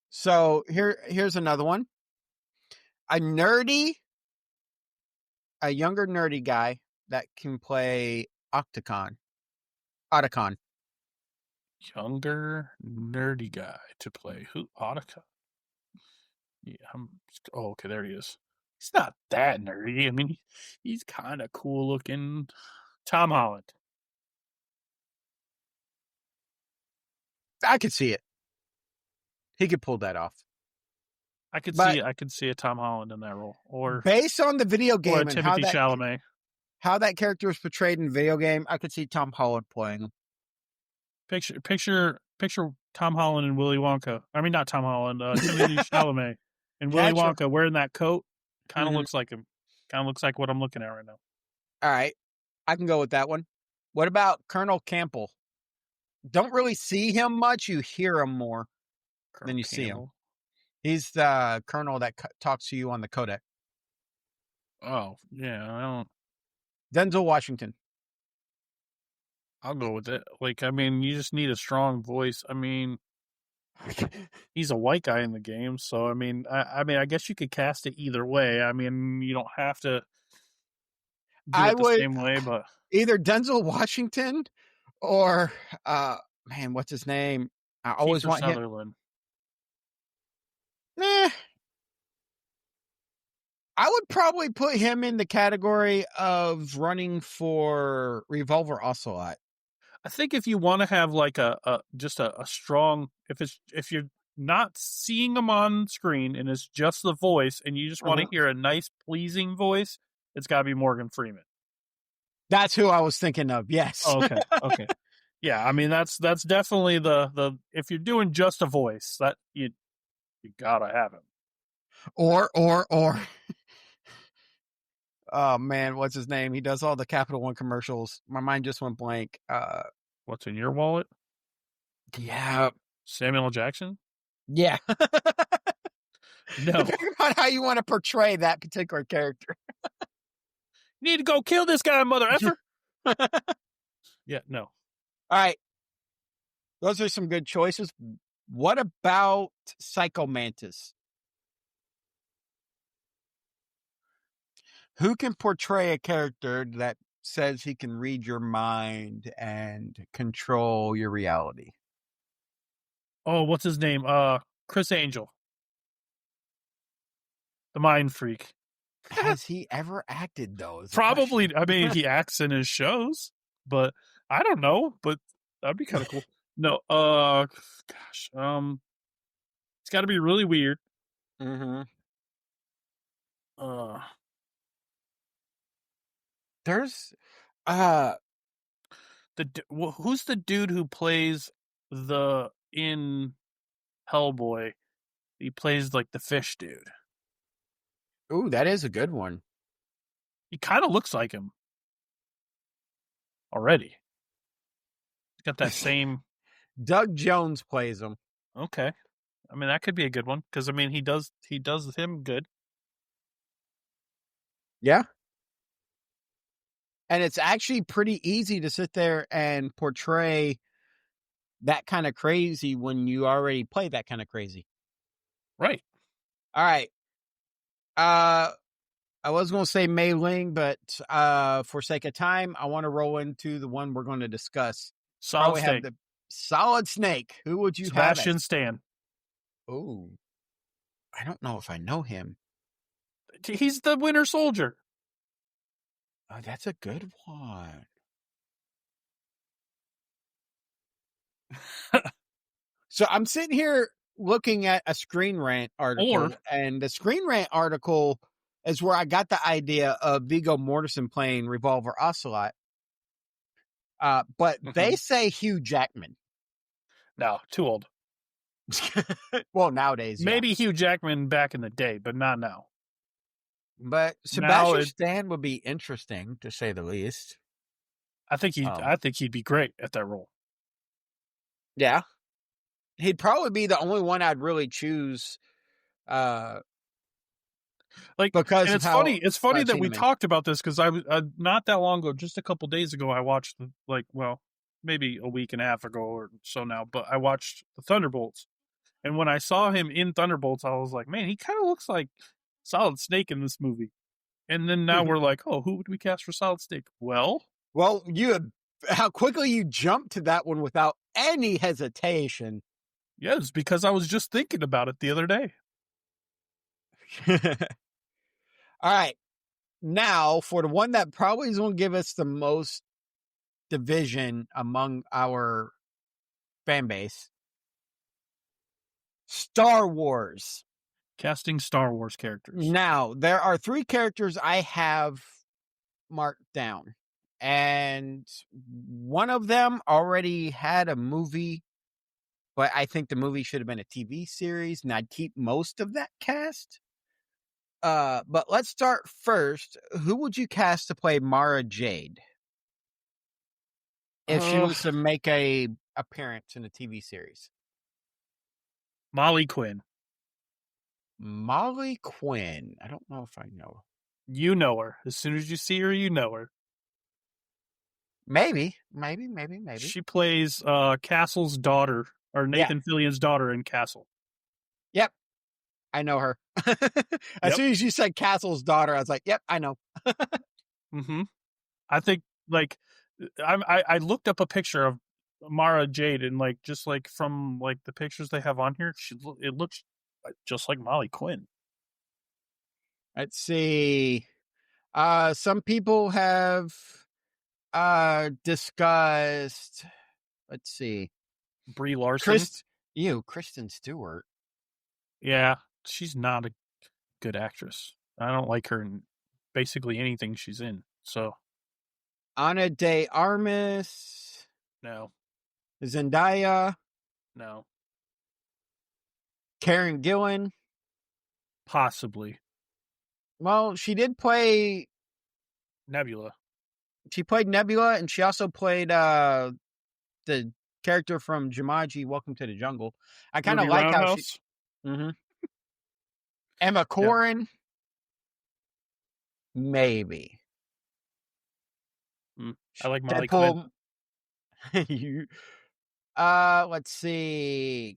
[SPEAKER 1] So here's another one. A younger nerdy guy that can play Otacon.
[SPEAKER 2] Younger nerdy guy to play who? Otacon. Yeah, okay, there he is. He's not that nerdy. I mean, he's kind of cool looking. Tom Holland.
[SPEAKER 1] I could see it. He could pull that off.
[SPEAKER 2] I could see a Tom Holland in that role, or
[SPEAKER 1] based on the video game
[SPEAKER 2] or
[SPEAKER 1] and
[SPEAKER 2] Timothy Chalamet.
[SPEAKER 1] How that character is portrayed in the video game, I could see Tom Holland playing him.
[SPEAKER 2] Picture Tom Holland and Willy Wonka. I mean, not Tom Holland. Timothy Chalamet and Willy Wonka wearing that coat. Kind of looks like him. Kind of looks like what I'm looking at right now.
[SPEAKER 1] All right, I can go with that one. What about Colonel Campbell? Don't really see him much. You hear him more than you see him. He's the colonel that talks to you on the codec.
[SPEAKER 2] Oh, yeah. I don't.
[SPEAKER 1] Denzel Washington.
[SPEAKER 2] I'll go with it. Like, I mean, you just need a strong voice. I mean, he's a white guy in the game, so I mean, I guess you could cast it either way. I mean, you don't have to do it the same way, but
[SPEAKER 1] either Denzel Washington or man, what's his name? I always want
[SPEAKER 2] Sutherland.
[SPEAKER 1] him. I would probably put him in the category of running for Revolver Ocelot.
[SPEAKER 2] I think if you want to have like a strong, if you're not seeing him on screen and it's just the voice, and you just want to hear a nice, pleasing voice, it's got to be Morgan Freeman.
[SPEAKER 1] That's who I was thinking of. Yes.
[SPEAKER 2] Oh, okay. Yeah, I mean that's definitely the if you're doing just a voice, that you gotta have him.
[SPEAKER 1] Or oh man, what's his name? He does all the Capital One commercials. My mind just went blank.
[SPEAKER 2] What's in your wallet?
[SPEAKER 1] Yeah.
[SPEAKER 2] Samuel L. Jackson?
[SPEAKER 1] Yeah.
[SPEAKER 2] No.
[SPEAKER 1] Depending on how you want to portray that particular character.
[SPEAKER 2] You need to go kill this guy, mother effer. Yeah, no.
[SPEAKER 1] All right. Those are some good choices. What about Psycho Mantis? Who can portray a character that says he can read your mind and control your reality?
[SPEAKER 2] Oh, what's his name? Chris Angel. The mind freak.
[SPEAKER 1] Has he ever acted, though?
[SPEAKER 2] Probably. I mean, he acts in his shows, but I don't know. But that'd be kind of cool. No, gosh, it's got to be really weird.
[SPEAKER 1] Mm-hmm. There's,
[SPEAKER 2] who's the dude who plays in Hellboy? He plays like the fish dude.
[SPEAKER 1] Ooh, that is a good one.
[SPEAKER 2] He kind of looks like him already. He's got that same.
[SPEAKER 1] Doug Jones plays him.
[SPEAKER 2] Okay, I mean that could be a good one because I mean he does him good.
[SPEAKER 1] Yeah. And it's actually pretty easy to sit there and portray that kind of crazy when you already play that kind of crazy.
[SPEAKER 2] Right.
[SPEAKER 1] All right. I was going to say Mei Ling, but for sake of time, I want to roll into the one we're going to discuss.
[SPEAKER 2] Solid Snake.
[SPEAKER 1] Have the Solid Snake. Who would you
[SPEAKER 2] Sebastian
[SPEAKER 1] have?
[SPEAKER 2] Stan.
[SPEAKER 1] Oh, I don't know if I know him.
[SPEAKER 2] He's the Winter Soldier.
[SPEAKER 1] Oh, that's a good one. So I'm sitting here looking at a Screen Rant article, and the Screen Rant article is where I got the idea of Viggo Mortensen playing Revolver Ocelot. But they say Hugh Jackman.
[SPEAKER 2] No, too old.
[SPEAKER 1] Well, nowadays,
[SPEAKER 2] maybe Hugh Jackman back in the day, but not now.
[SPEAKER 1] But Sebastian Stan would be interesting, to say the least.
[SPEAKER 2] I think he'd be great at that role.
[SPEAKER 1] Yeah, he'd probably be the only one I'd really choose. Because
[SPEAKER 2] it's funny. It's funny that we talked about this because I was not that long ago, just a couple days ago. I watched maybe a week and a half ago or so now, but I watched the Thunderbolts, and when I saw him in Thunderbolts, I was like, man, he kind of looks like Solid Snake in this movie. And then now we're like, oh, who would we cast for Solid Snake? Well,
[SPEAKER 1] how quickly you jumped to that one without any hesitation.
[SPEAKER 2] Yes, because I was just thinking about it the other day.
[SPEAKER 1] All right. Now, for the one that probably is going to give us the most division among our fan base, Star Wars.
[SPEAKER 2] Casting Star Wars characters.
[SPEAKER 1] Now, there are 3 characters I have marked down. And one of them already had a movie, but I think the movie should have been a TV series, and I'd keep most of that cast. But let's start first. Who would you cast to play Mara Jade if she was to make a appearance in a TV series?
[SPEAKER 2] Molly Quinn.
[SPEAKER 1] Molly Quinn. I don't know if I know.
[SPEAKER 2] You know her. As soon as you see her, you know her.
[SPEAKER 1] Maybe.
[SPEAKER 2] She plays Castle's daughter, or Nathan Fillion's daughter in Castle. Yep.
[SPEAKER 1] I know her. As soon as you said Castle's daughter, I was like, yep, I know.
[SPEAKER 2] Mm-hmm. I think, I looked up a picture of Mara Jade, and just from the pictures they have on here, it looks just like Molly Quinn.
[SPEAKER 1] Let's see. Some people have discussed. Let's see.
[SPEAKER 2] Brie Larson.
[SPEAKER 1] Kristen Stewart.
[SPEAKER 2] Yeah, she's not a good actress. I don't like her in basically anything she's in. So
[SPEAKER 1] Ana de Armas.
[SPEAKER 2] no,
[SPEAKER 1] Zendaya.
[SPEAKER 2] no,
[SPEAKER 1] Karen Gillan.
[SPEAKER 2] possibly
[SPEAKER 1] Well, she did play.
[SPEAKER 2] Nebula.
[SPEAKER 1] She played Nebula, and she also played the character from Jumanji: Welcome to the Jungle. I kind of
[SPEAKER 2] Ruby
[SPEAKER 1] like how she.
[SPEAKER 2] Roundhouse.
[SPEAKER 1] Mm-hmm. Emma
[SPEAKER 2] Yeah.
[SPEAKER 1] Corrin, maybe.
[SPEAKER 2] I like Molly Quinn.
[SPEAKER 1] Deadpool. Let's see.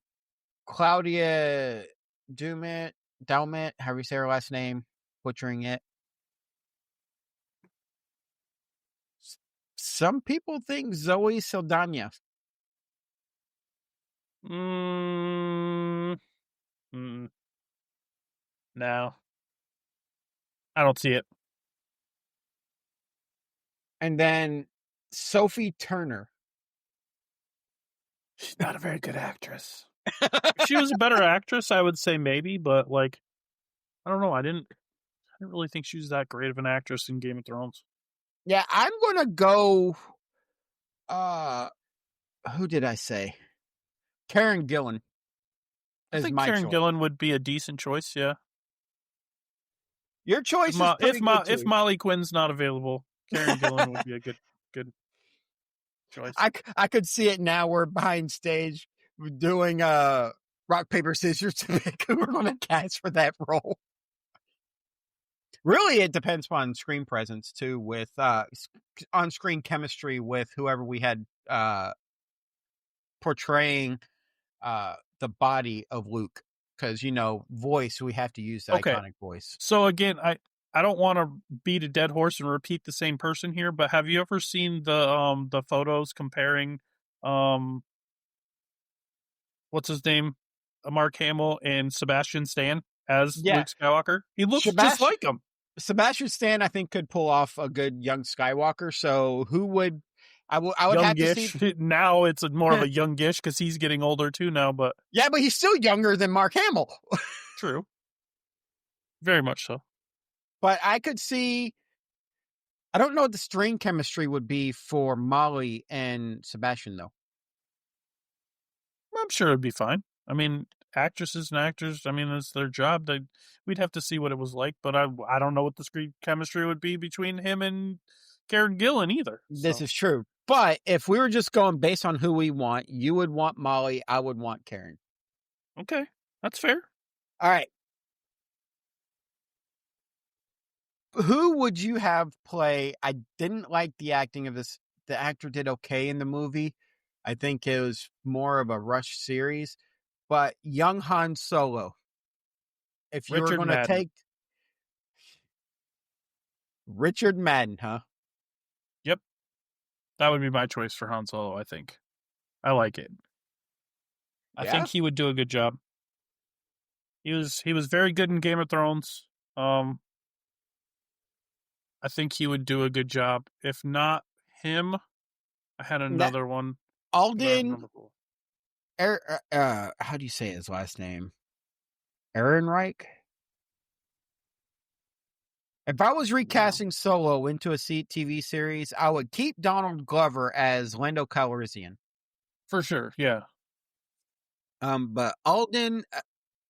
[SPEAKER 1] Claudia Dalmet, however you say her last name, butchering it. Some people think Zoe Saldana.
[SPEAKER 2] No, I don't see it.
[SPEAKER 1] And then Sophie Turner.
[SPEAKER 2] She's not a very good actress. If she was a better actress, I would say maybe, but like, I don't know. I didn't really think she was that great of an actress in Game of Thrones.
[SPEAKER 1] Yeah, I'm gonna go. Who did I say? Karen Gillan
[SPEAKER 2] I
[SPEAKER 1] is
[SPEAKER 2] think
[SPEAKER 1] my
[SPEAKER 2] Karen
[SPEAKER 1] choice.
[SPEAKER 2] Gillan would be a decent choice. Yeah.
[SPEAKER 1] Your choice is pretty good too.
[SPEAKER 2] If Molly Quinn's not available, Karen Gillan would be a good choice.
[SPEAKER 1] I could see it now. We're behind stage doing rock paper scissors to pick who we're going to cast for that role. Really, it depends on screen presence too, with on screen chemistry with whoever we had portraying the body of Luke, because voice, we have to use the iconic voice.
[SPEAKER 2] So again, I don't want to beat a dead horse and repeat the same person here, but have you ever seen the photos comparing what's his name, Mark Hamill and Sebastian Stan as Luke Skywalker? He looks just like him.
[SPEAKER 1] Sebastian Stan, I think, could pull off a good young Skywalker. So who would I would have to see.
[SPEAKER 2] Now it's more of a youngish because he's getting older too now. But
[SPEAKER 1] yeah, but he's still younger than Mark Hamill.
[SPEAKER 2] True, very much so.
[SPEAKER 1] But I could see. I don't know what the screen chemistry would be for Molly and Sebastian, though.
[SPEAKER 2] I'm sure it'd be fine. I mean, actresses and actors, I mean, it's their job. We'd have to see what it was like, but I don't know what the screen chemistry would be between him and Karen Gillan either.
[SPEAKER 1] This is true. But if we were just going based on who we want, you would want Molly, I would want Karen.
[SPEAKER 2] Okay, that's fair.
[SPEAKER 1] All right. Who would you have play? I didn't like the acting of this. The actor did okay in the movie. I think it was more of a rush series. But young Han Solo, if you were going to take Richard Madden, huh?
[SPEAKER 2] Yep. That would be my choice for Han Solo, I think. I like it. I think he would do a good job. He was very good in Game of Thrones. I think he would do a good job. If not him, I had another one.
[SPEAKER 1] Alden. How do you say his last name? Ehrenreich? If I was recasting Solo into a TV series, I would keep Donald Glover as Lando Calrissian.
[SPEAKER 2] For sure, yeah.
[SPEAKER 1] But Alden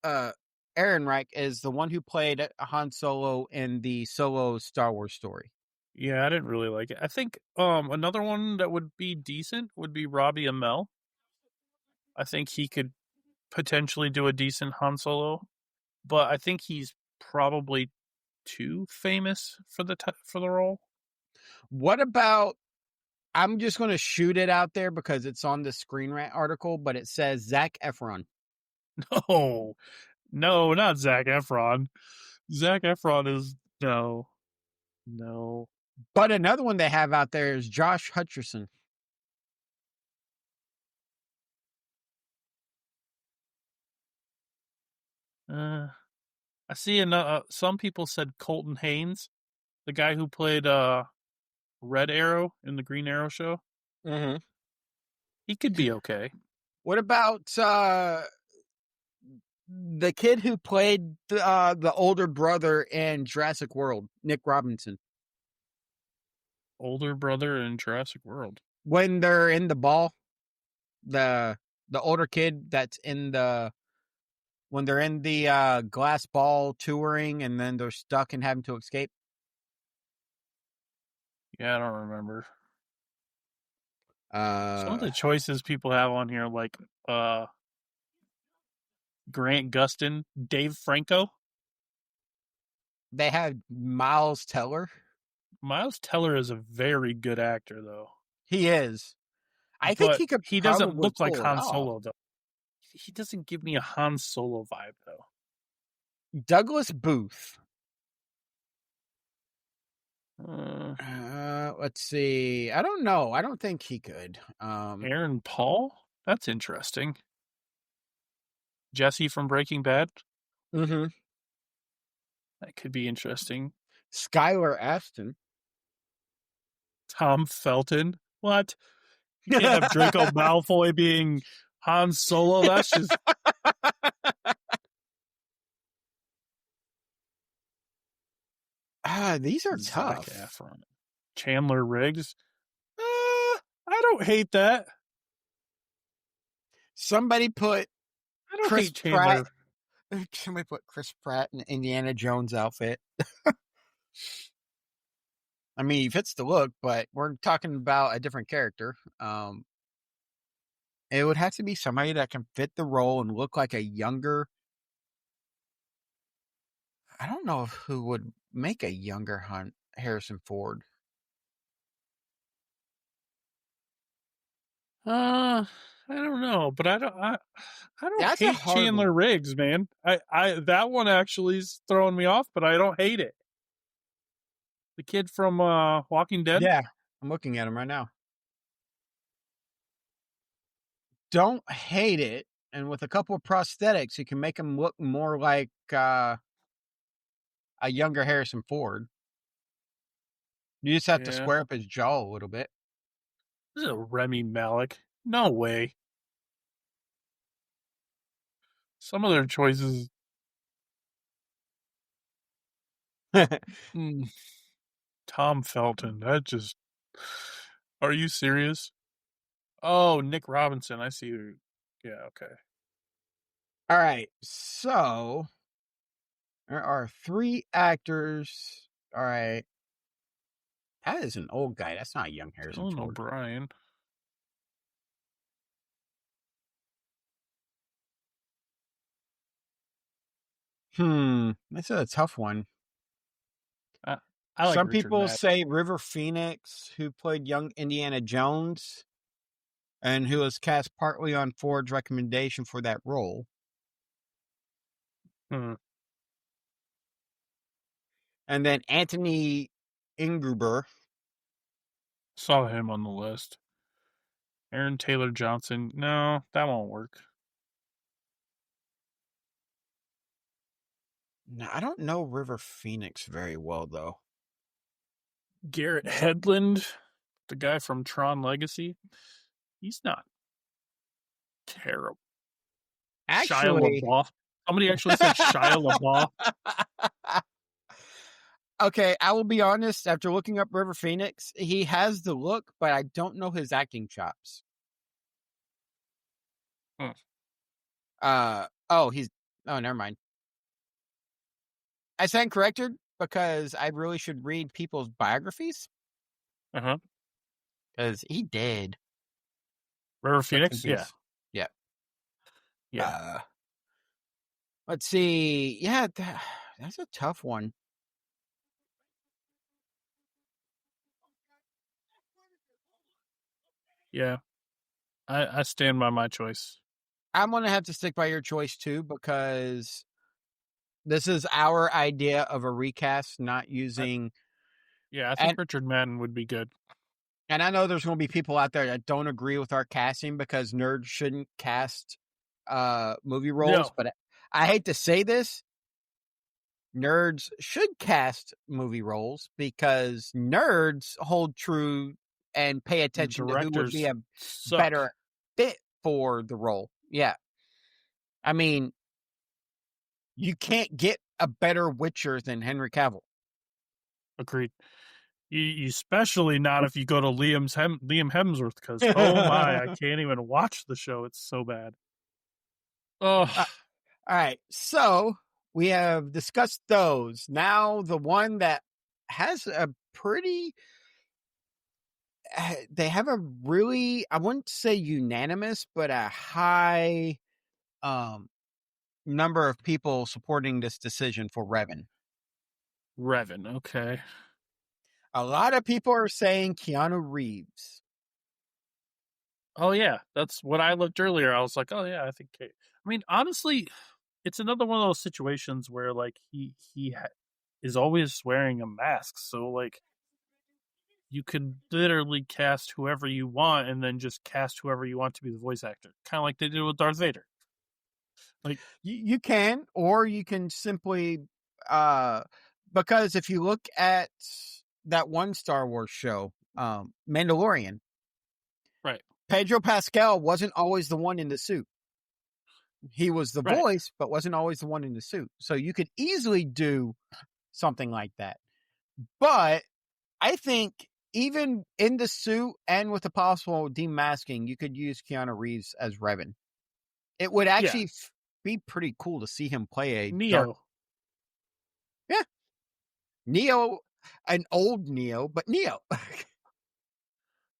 [SPEAKER 1] Ehrenreich is the one who played Han Solo in the Solo Star Wars story.
[SPEAKER 2] Yeah, I didn't really like it. I think another one that would be decent would be Robbie Amell. I think he could potentially do a decent Han Solo, but I think he's probably too famous for the role.
[SPEAKER 1] What about? I'm just going to shoot it out there because it's on the Screen Rant article, but it says Zac Efron.
[SPEAKER 2] No, not Zac Efron. Zac Efron is no.
[SPEAKER 1] But another one they have out there is Josh Hutcherson.
[SPEAKER 2] I I see some people said Colton Haynes, the guy who played Red Arrow in the Green Arrow show.
[SPEAKER 1] Mm-hmm.
[SPEAKER 2] He could be okay.
[SPEAKER 1] What about the kid who played the older brother in Jurassic World, Nick Robinson?
[SPEAKER 2] Older brother in Jurassic World.
[SPEAKER 1] When they're in the ball, the older kid that's in when they're in the glass ball touring and then they're stuck and having to escape.
[SPEAKER 2] Yeah, I don't remember. Some of
[SPEAKER 1] Uh,
[SPEAKER 2] the choices people have on here, like Grant Gustin, Dave Franco.
[SPEAKER 1] they had Miles Teller.
[SPEAKER 2] Miles Teller is a very good actor, though.
[SPEAKER 1] He is. I think
[SPEAKER 2] But
[SPEAKER 1] he could
[SPEAKER 2] he doesn't
[SPEAKER 1] probably
[SPEAKER 2] look like
[SPEAKER 1] pull it
[SPEAKER 2] Han
[SPEAKER 1] off.
[SPEAKER 2] Solo, though. He doesn't give me a Han Solo vibe, though.
[SPEAKER 1] Douglas Booth. Let's see. I don't know. I don't think he could.
[SPEAKER 2] Aaron Paul? That's interesting. Jesse from Breaking Bad?
[SPEAKER 1] Mm-hmm.
[SPEAKER 2] That could be interesting.
[SPEAKER 1] Skylar Aston.
[SPEAKER 2] Tom Felton? What? You can't have Draco Malfoy being Han Solo. That's just...
[SPEAKER 1] These are
[SPEAKER 2] Zac
[SPEAKER 1] tough.
[SPEAKER 2] Efron. Chandler Riggs? I don't hate that.
[SPEAKER 1] Somebody put
[SPEAKER 2] I don't
[SPEAKER 1] Chris
[SPEAKER 2] hate Chandler.
[SPEAKER 1] Pratt. Somebody put Chris Pratt in Indiana Jones outfit. I mean, he fits the look, but we're talking about a different character. It would have to be somebody that can fit the role and look like a younger. I don't know who would make a younger Harrison Ford.
[SPEAKER 2] I don't know, but I don't
[SPEAKER 1] That's a
[SPEAKER 2] hate
[SPEAKER 1] hard
[SPEAKER 2] Chandler
[SPEAKER 1] one.
[SPEAKER 2] Riggs, man. I that one actually is throwing me off, but I don't hate it. The kid from Walking Dead?
[SPEAKER 1] Yeah, I'm looking at him right now. Don't hate it, and with a couple of prosthetics, you can make him look more like a younger Harrison Ford. You just have to
[SPEAKER 2] Yeah.
[SPEAKER 1] square up his jaw a little bit.
[SPEAKER 2] This is a Remy Malik. No way. Some of their choices. Tom Felton. That just. Are you serious? Oh, Nick Robinson. I see you. Yeah, okay.
[SPEAKER 1] All right, so there are 3 actors. All right. That is an old guy. That's not a young Harrison
[SPEAKER 2] Dylan
[SPEAKER 1] Ford.
[SPEAKER 2] O'Brien.
[SPEAKER 1] This is a tough one.
[SPEAKER 2] I like
[SPEAKER 1] Some
[SPEAKER 2] Richard
[SPEAKER 1] people
[SPEAKER 2] Madden.
[SPEAKER 1] say River Phoenix, who played young Indiana Jones, and who was cast partly on Ford's recommendation for that role. And then Anthony Ingruber.
[SPEAKER 2] Saw him on the list. Aaron Taylor Johnson. No, that won't work.
[SPEAKER 1] Now, I don't know River Phoenix very well, though.
[SPEAKER 2] Garrett Hedlund, the guy from Tron Legacy. He's not terrible.
[SPEAKER 1] Actually,
[SPEAKER 2] Shia LaBeouf. Somebody actually said Shia LaBeouf.
[SPEAKER 1] Okay, I will be honest. After looking up River Phoenix, he has the look, but I don't know his acting chops. Never mind. I stand corrected because I really should read people's biographies. Because he did.
[SPEAKER 2] River Phoenix? Yeah.
[SPEAKER 1] Yeah.
[SPEAKER 2] Yeah.
[SPEAKER 1] Let's see. Yeah, that's a tough one.
[SPEAKER 2] Yeah. I stand by my choice.
[SPEAKER 1] I'm going to have to stick by your choice, too, because this is our idea of a recast, not using...
[SPEAKER 2] I think Richard Madden would be good.
[SPEAKER 1] And I know there's going to be people out there that don't agree with our casting because nerds shouldn't cast movie roles, but I hate to say this, nerds should cast movie roles because nerds hold true and pay attention to who would be
[SPEAKER 2] Directors
[SPEAKER 1] a
[SPEAKER 2] suck.
[SPEAKER 1] better fit for the role. Yeah. I mean, you can't get a better Witcher than Henry Cavill.
[SPEAKER 2] Agreed. You especially not if you go to Liam Hemsworth, because oh my, I can't even watch the show. It's so bad. Oh,
[SPEAKER 1] All right. So we have discussed those. Now, the one that has a pretty, they have a really, I wouldn't say unanimous, but a high number of people supporting this decision for Revan.
[SPEAKER 2] Revan. Okay.
[SPEAKER 1] A lot of people are saying Keanu Reeves.
[SPEAKER 2] Oh yeah, that's what I looked earlier. I was like, oh yeah, I think. I mean, honestly, it's another one of those situations where like he is always wearing a mask, so like you could literally cast whoever you want and then just cast whoever you want to be the voice actor, kind of like they did with Darth Vader. Like
[SPEAKER 1] You can, or you can simply, because if you look at that one Star Wars show, Mandalorian,
[SPEAKER 2] right,
[SPEAKER 1] Pedro Pascal wasn't always the one in the suit. He was the
[SPEAKER 2] right,
[SPEAKER 1] voice, but wasn't always the one in the suit. So you could easily do something like that. But I think even in the suit and with the possible demasking, you could use Keanu Reeves as Revan. It would
[SPEAKER 2] yeah,
[SPEAKER 1] actually be pretty cool to see him play a dark.
[SPEAKER 2] Neo.
[SPEAKER 1] Yeah, Neo, an old Neo, but Neo.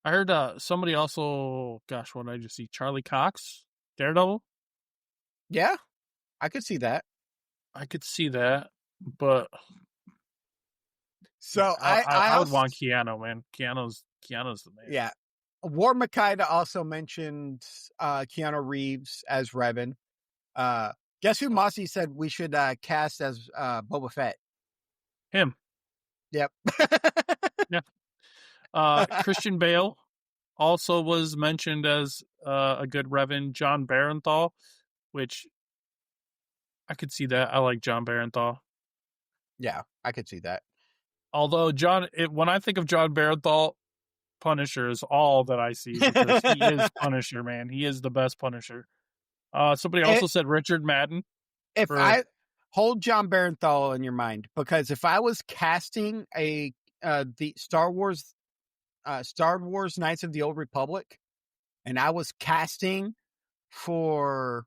[SPEAKER 2] I heard somebody also, gosh, what did I just see? Charlie Cox, Daredevil.
[SPEAKER 1] Yeah, I could see that.
[SPEAKER 2] I could see that, but
[SPEAKER 1] So
[SPEAKER 2] yeah,
[SPEAKER 1] I
[SPEAKER 2] I would
[SPEAKER 1] also,
[SPEAKER 2] want Keanu, man. Keanu's the man.
[SPEAKER 1] yeah. War Makida also mentioned Keanu Reeves as Revan. Guess who Mossy said we should cast as Boba Fett?
[SPEAKER 2] Him.
[SPEAKER 1] Yep.
[SPEAKER 2] Yeah. Christian Bale also was mentioned as a good Revan. John Barenthal, which I could see that. I like John Barenthal.
[SPEAKER 1] Yeah, I could see that.
[SPEAKER 2] Although when I think of John Barenthal, Punisher is all that I see because he is Punisher, man. He is the best Punisher. Somebody also said Richard Madden.
[SPEAKER 1] If I hold John Barenthal in your mind, because if I was casting the Star Wars Knights of the Old Republic, and I was casting for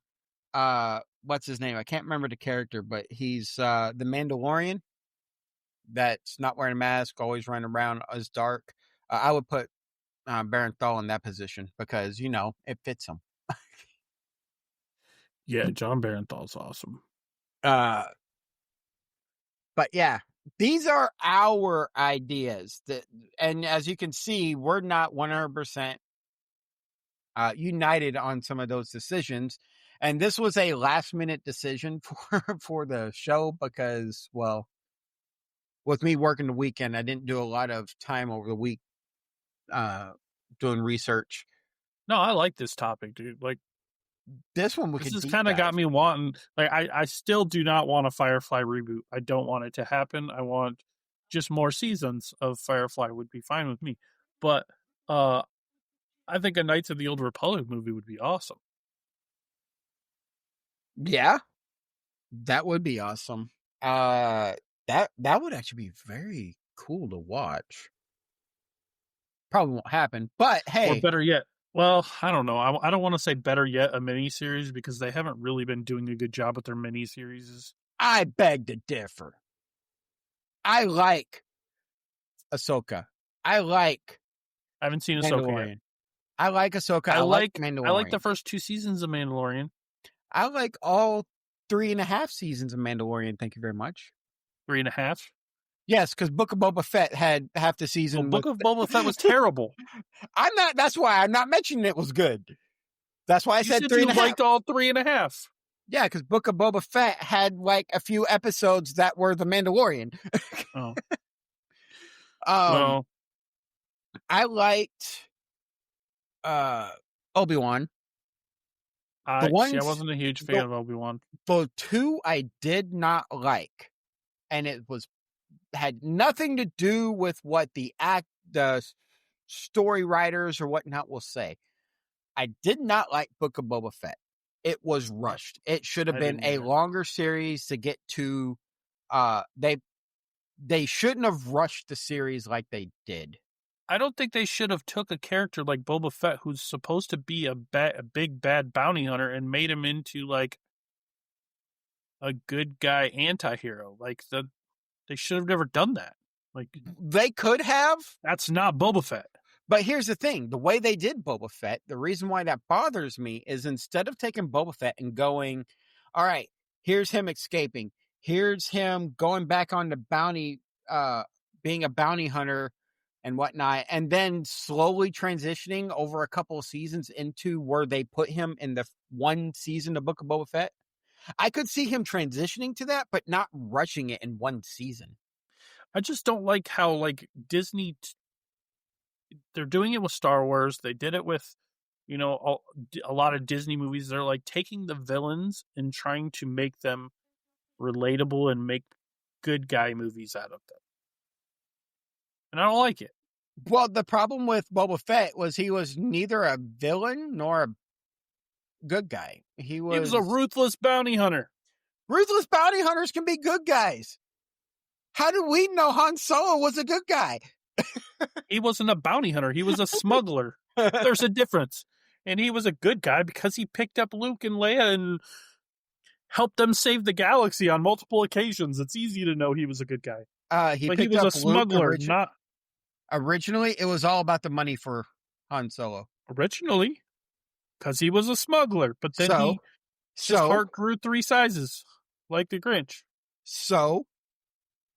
[SPEAKER 1] what's his name? I can't remember the character, but he's the Mandalorian that's not wearing a mask, always running around as dark. I would put Barenthal in that position because it fits him.
[SPEAKER 2] Yeah, John Barenthal's awesome.
[SPEAKER 1] But yeah, these are our ideas and as you can see, we're not 100% united on some of those decisions. And this was a last minute decision for the show because, well, with me working the weekend, I didn't do a lot of time over the week doing research.
[SPEAKER 2] No, I like this topic, dude. Like
[SPEAKER 1] This one
[SPEAKER 2] this has kind of got me wanting. Like I still do not want a Firefly reboot. I don't want it to happen. I want just more seasons of Firefly would be fine with me. But I think a Knights of the Old Republic movie would be awesome.
[SPEAKER 1] Yeah, that would be awesome. That would actually be very cool to watch. Probably won't happen, but hey.
[SPEAKER 2] Or better yet, well, I don't know. I don't want to say better yet a miniseries because they haven't really been doing a good job with their miniseries.
[SPEAKER 1] I beg to differ. I like Ahsoka. I
[SPEAKER 2] haven't seen Ahsoka yet.
[SPEAKER 1] I like Ahsoka. I like Mandalorian.
[SPEAKER 2] I like the first 2 seasons of Mandalorian.
[SPEAKER 1] I like all 3.5 seasons of Mandalorian. Thank you very much.
[SPEAKER 2] 3.5?
[SPEAKER 1] Yes, because Book of Boba Fett had half the season.
[SPEAKER 2] Book of Boba Fett was terrible.
[SPEAKER 1] That's why I'm not mentioning it was good. That's why I said 3.5.
[SPEAKER 2] You liked all 3.5.
[SPEAKER 1] Yeah, because Book of Boba Fett had like a few episodes that were the Mandalorian.
[SPEAKER 2] Oh.
[SPEAKER 1] Well, I liked Obi-Wan.
[SPEAKER 2] I wasn't a huge fan of Obi-Wan.
[SPEAKER 1] The 2 I did not like and it had nothing to do with what the story writers or whatnot will say. I did not like Book of Boba Fett. It was rushed. It should have been a longer series to get to. They shouldn't have rushed the series like they did.
[SPEAKER 2] I don't think they should have took a character like Boba Fett, who's supposed to be a big bad bounty hunter, and made him into like a good guy anti-hero. Like they should have never done that. Like
[SPEAKER 1] they could have.
[SPEAKER 2] That's not Boba Fett.
[SPEAKER 1] But here's the thing. The way they did Boba Fett, the reason why that bothers me is instead of taking Boba Fett and going, all right, here's him escaping. Here's him going back on the bounty, being a bounty hunter and whatnot, and then slowly transitioning over a couple of seasons into where they put him in the one season of Book of Boba Fett. I could see him transitioning to that, but not rushing it in one season.
[SPEAKER 2] I just don't like how like Disney... they're doing it with Star Wars. They did it with, a lot of Disney movies. They're like taking the villains and trying to make them relatable and make good guy movies out of them. And I don't like it.
[SPEAKER 1] Well, the problem with Boba Fett was he was neither a villain nor a good guy. He was
[SPEAKER 2] a ruthless bounty hunter.
[SPEAKER 1] Ruthless bounty hunters can be good guys. How do we know Han Solo was a good guy?
[SPEAKER 2] He wasn't a bounty hunter. He was a smuggler. There's a difference. And he was a good guy because he picked up Luke and Leia and helped them save the galaxy on multiple occasions. It's easy to know he was a good guy.
[SPEAKER 1] He
[SPEAKER 2] was a smuggler, not...
[SPEAKER 1] Originally, it was all about the money for Han Solo.
[SPEAKER 2] Originally, because he was a smuggler. But then his heart grew 3 sizes, like the Grinch.
[SPEAKER 1] So,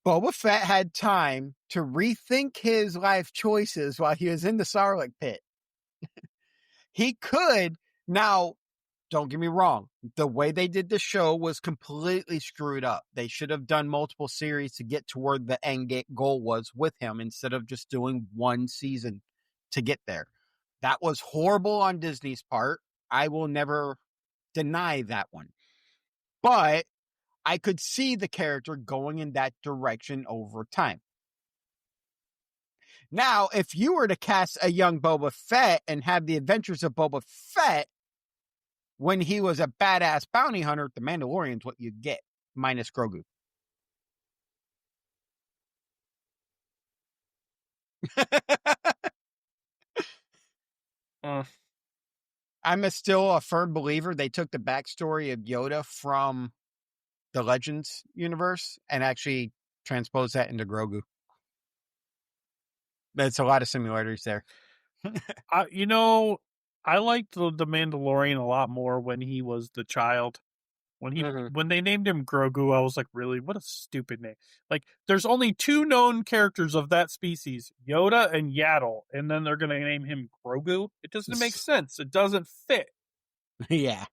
[SPEAKER 1] Boba Fett had time to rethink his life choices while he was in the Sarlacc pit. He could. Now, don't get me wrong. The way they did the show was completely screwed up. They should have done multiple series to get to where the end goal was with him instead of just doing one season to get there. That was horrible on Disney's part. I will never deny that one. But I could see the character going in that direction over time. Now, if you were to cast a young Boba Fett and have the adventures of Boba Fett when he was a badass bounty hunter, the Mandalorian's what you get, minus Grogu. I'm still a firm believer they took the backstory of Yoda from the Legends universe and actually transposed that into Grogu. There's a lot of similarities there.
[SPEAKER 2] I liked the Mandalorian a lot more when he was the child. When they named him Grogu, I was like, really? What a stupid name. Like, there's only 2 known characters of that species, Yoda and Yaddle, and then they're going to name him Grogu? It doesn't make sense. It doesn't fit.
[SPEAKER 1] Yeah.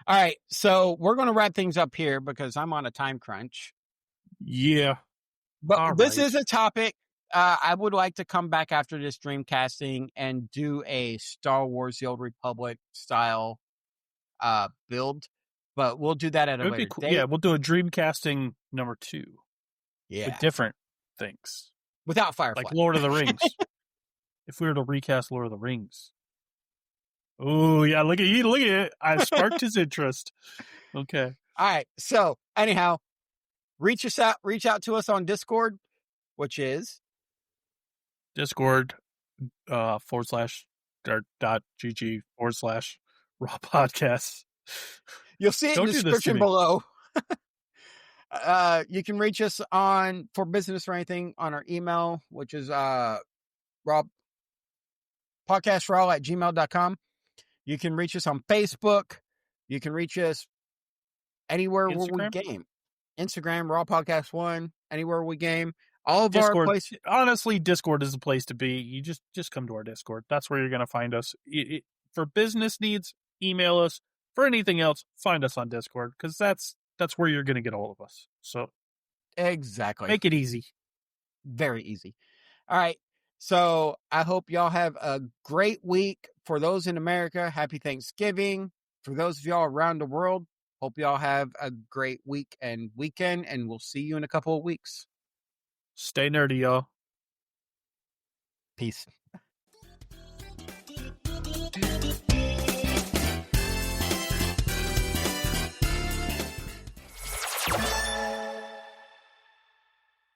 [SPEAKER 1] All right, so we're going to wrap things up here because I'm on a time crunch.
[SPEAKER 2] Yeah.
[SPEAKER 1] But this is a topic. I would like to come back after this Dreamcasting and do a Star Wars The Old Republic style build. But we'll do that at a later date.
[SPEAKER 2] Yeah, we'll do a Dreamcasting number 2.
[SPEAKER 1] Yeah.
[SPEAKER 2] With different things.
[SPEAKER 1] Without Firefly.
[SPEAKER 2] Like Lord of the Rings. If we were to recast Lord of the Rings. Oh, yeah, look at it. I've sparked his interest. Okay.
[SPEAKER 1] All right. So, anyhow, reach out to us on Discord, which is
[SPEAKER 2] Discord /.gg /raw podcasts.
[SPEAKER 1] You'll see it in the description below. You can reach us on for business or anything on our email, which is podcastraw@gmail.com. You can reach us on Facebook. You can reach us anywhere where we game. Instagram, Raw Podcast 1, anywhere we game. All of
[SPEAKER 2] Discord,
[SPEAKER 1] our places.
[SPEAKER 2] Honestly, Discord is the place to be. You just come to our Discord. That's where you're going to find us. For business needs, email us. For anything else, find us on Discord because that's where you're going to get all of us. So,
[SPEAKER 1] exactly.
[SPEAKER 2] Make it easy.
[SPEAKER 1] Very easy. All right. So I hope y'all have a great week. For those in America, happy Thanksgiving. For those of y'all around the world, Hope y'all have a great week and weekend, and we'll see you in a couple of weeks.
[SPEAKER 2] Stay nerdy, y'all.
[SPEAKER 1] Peace.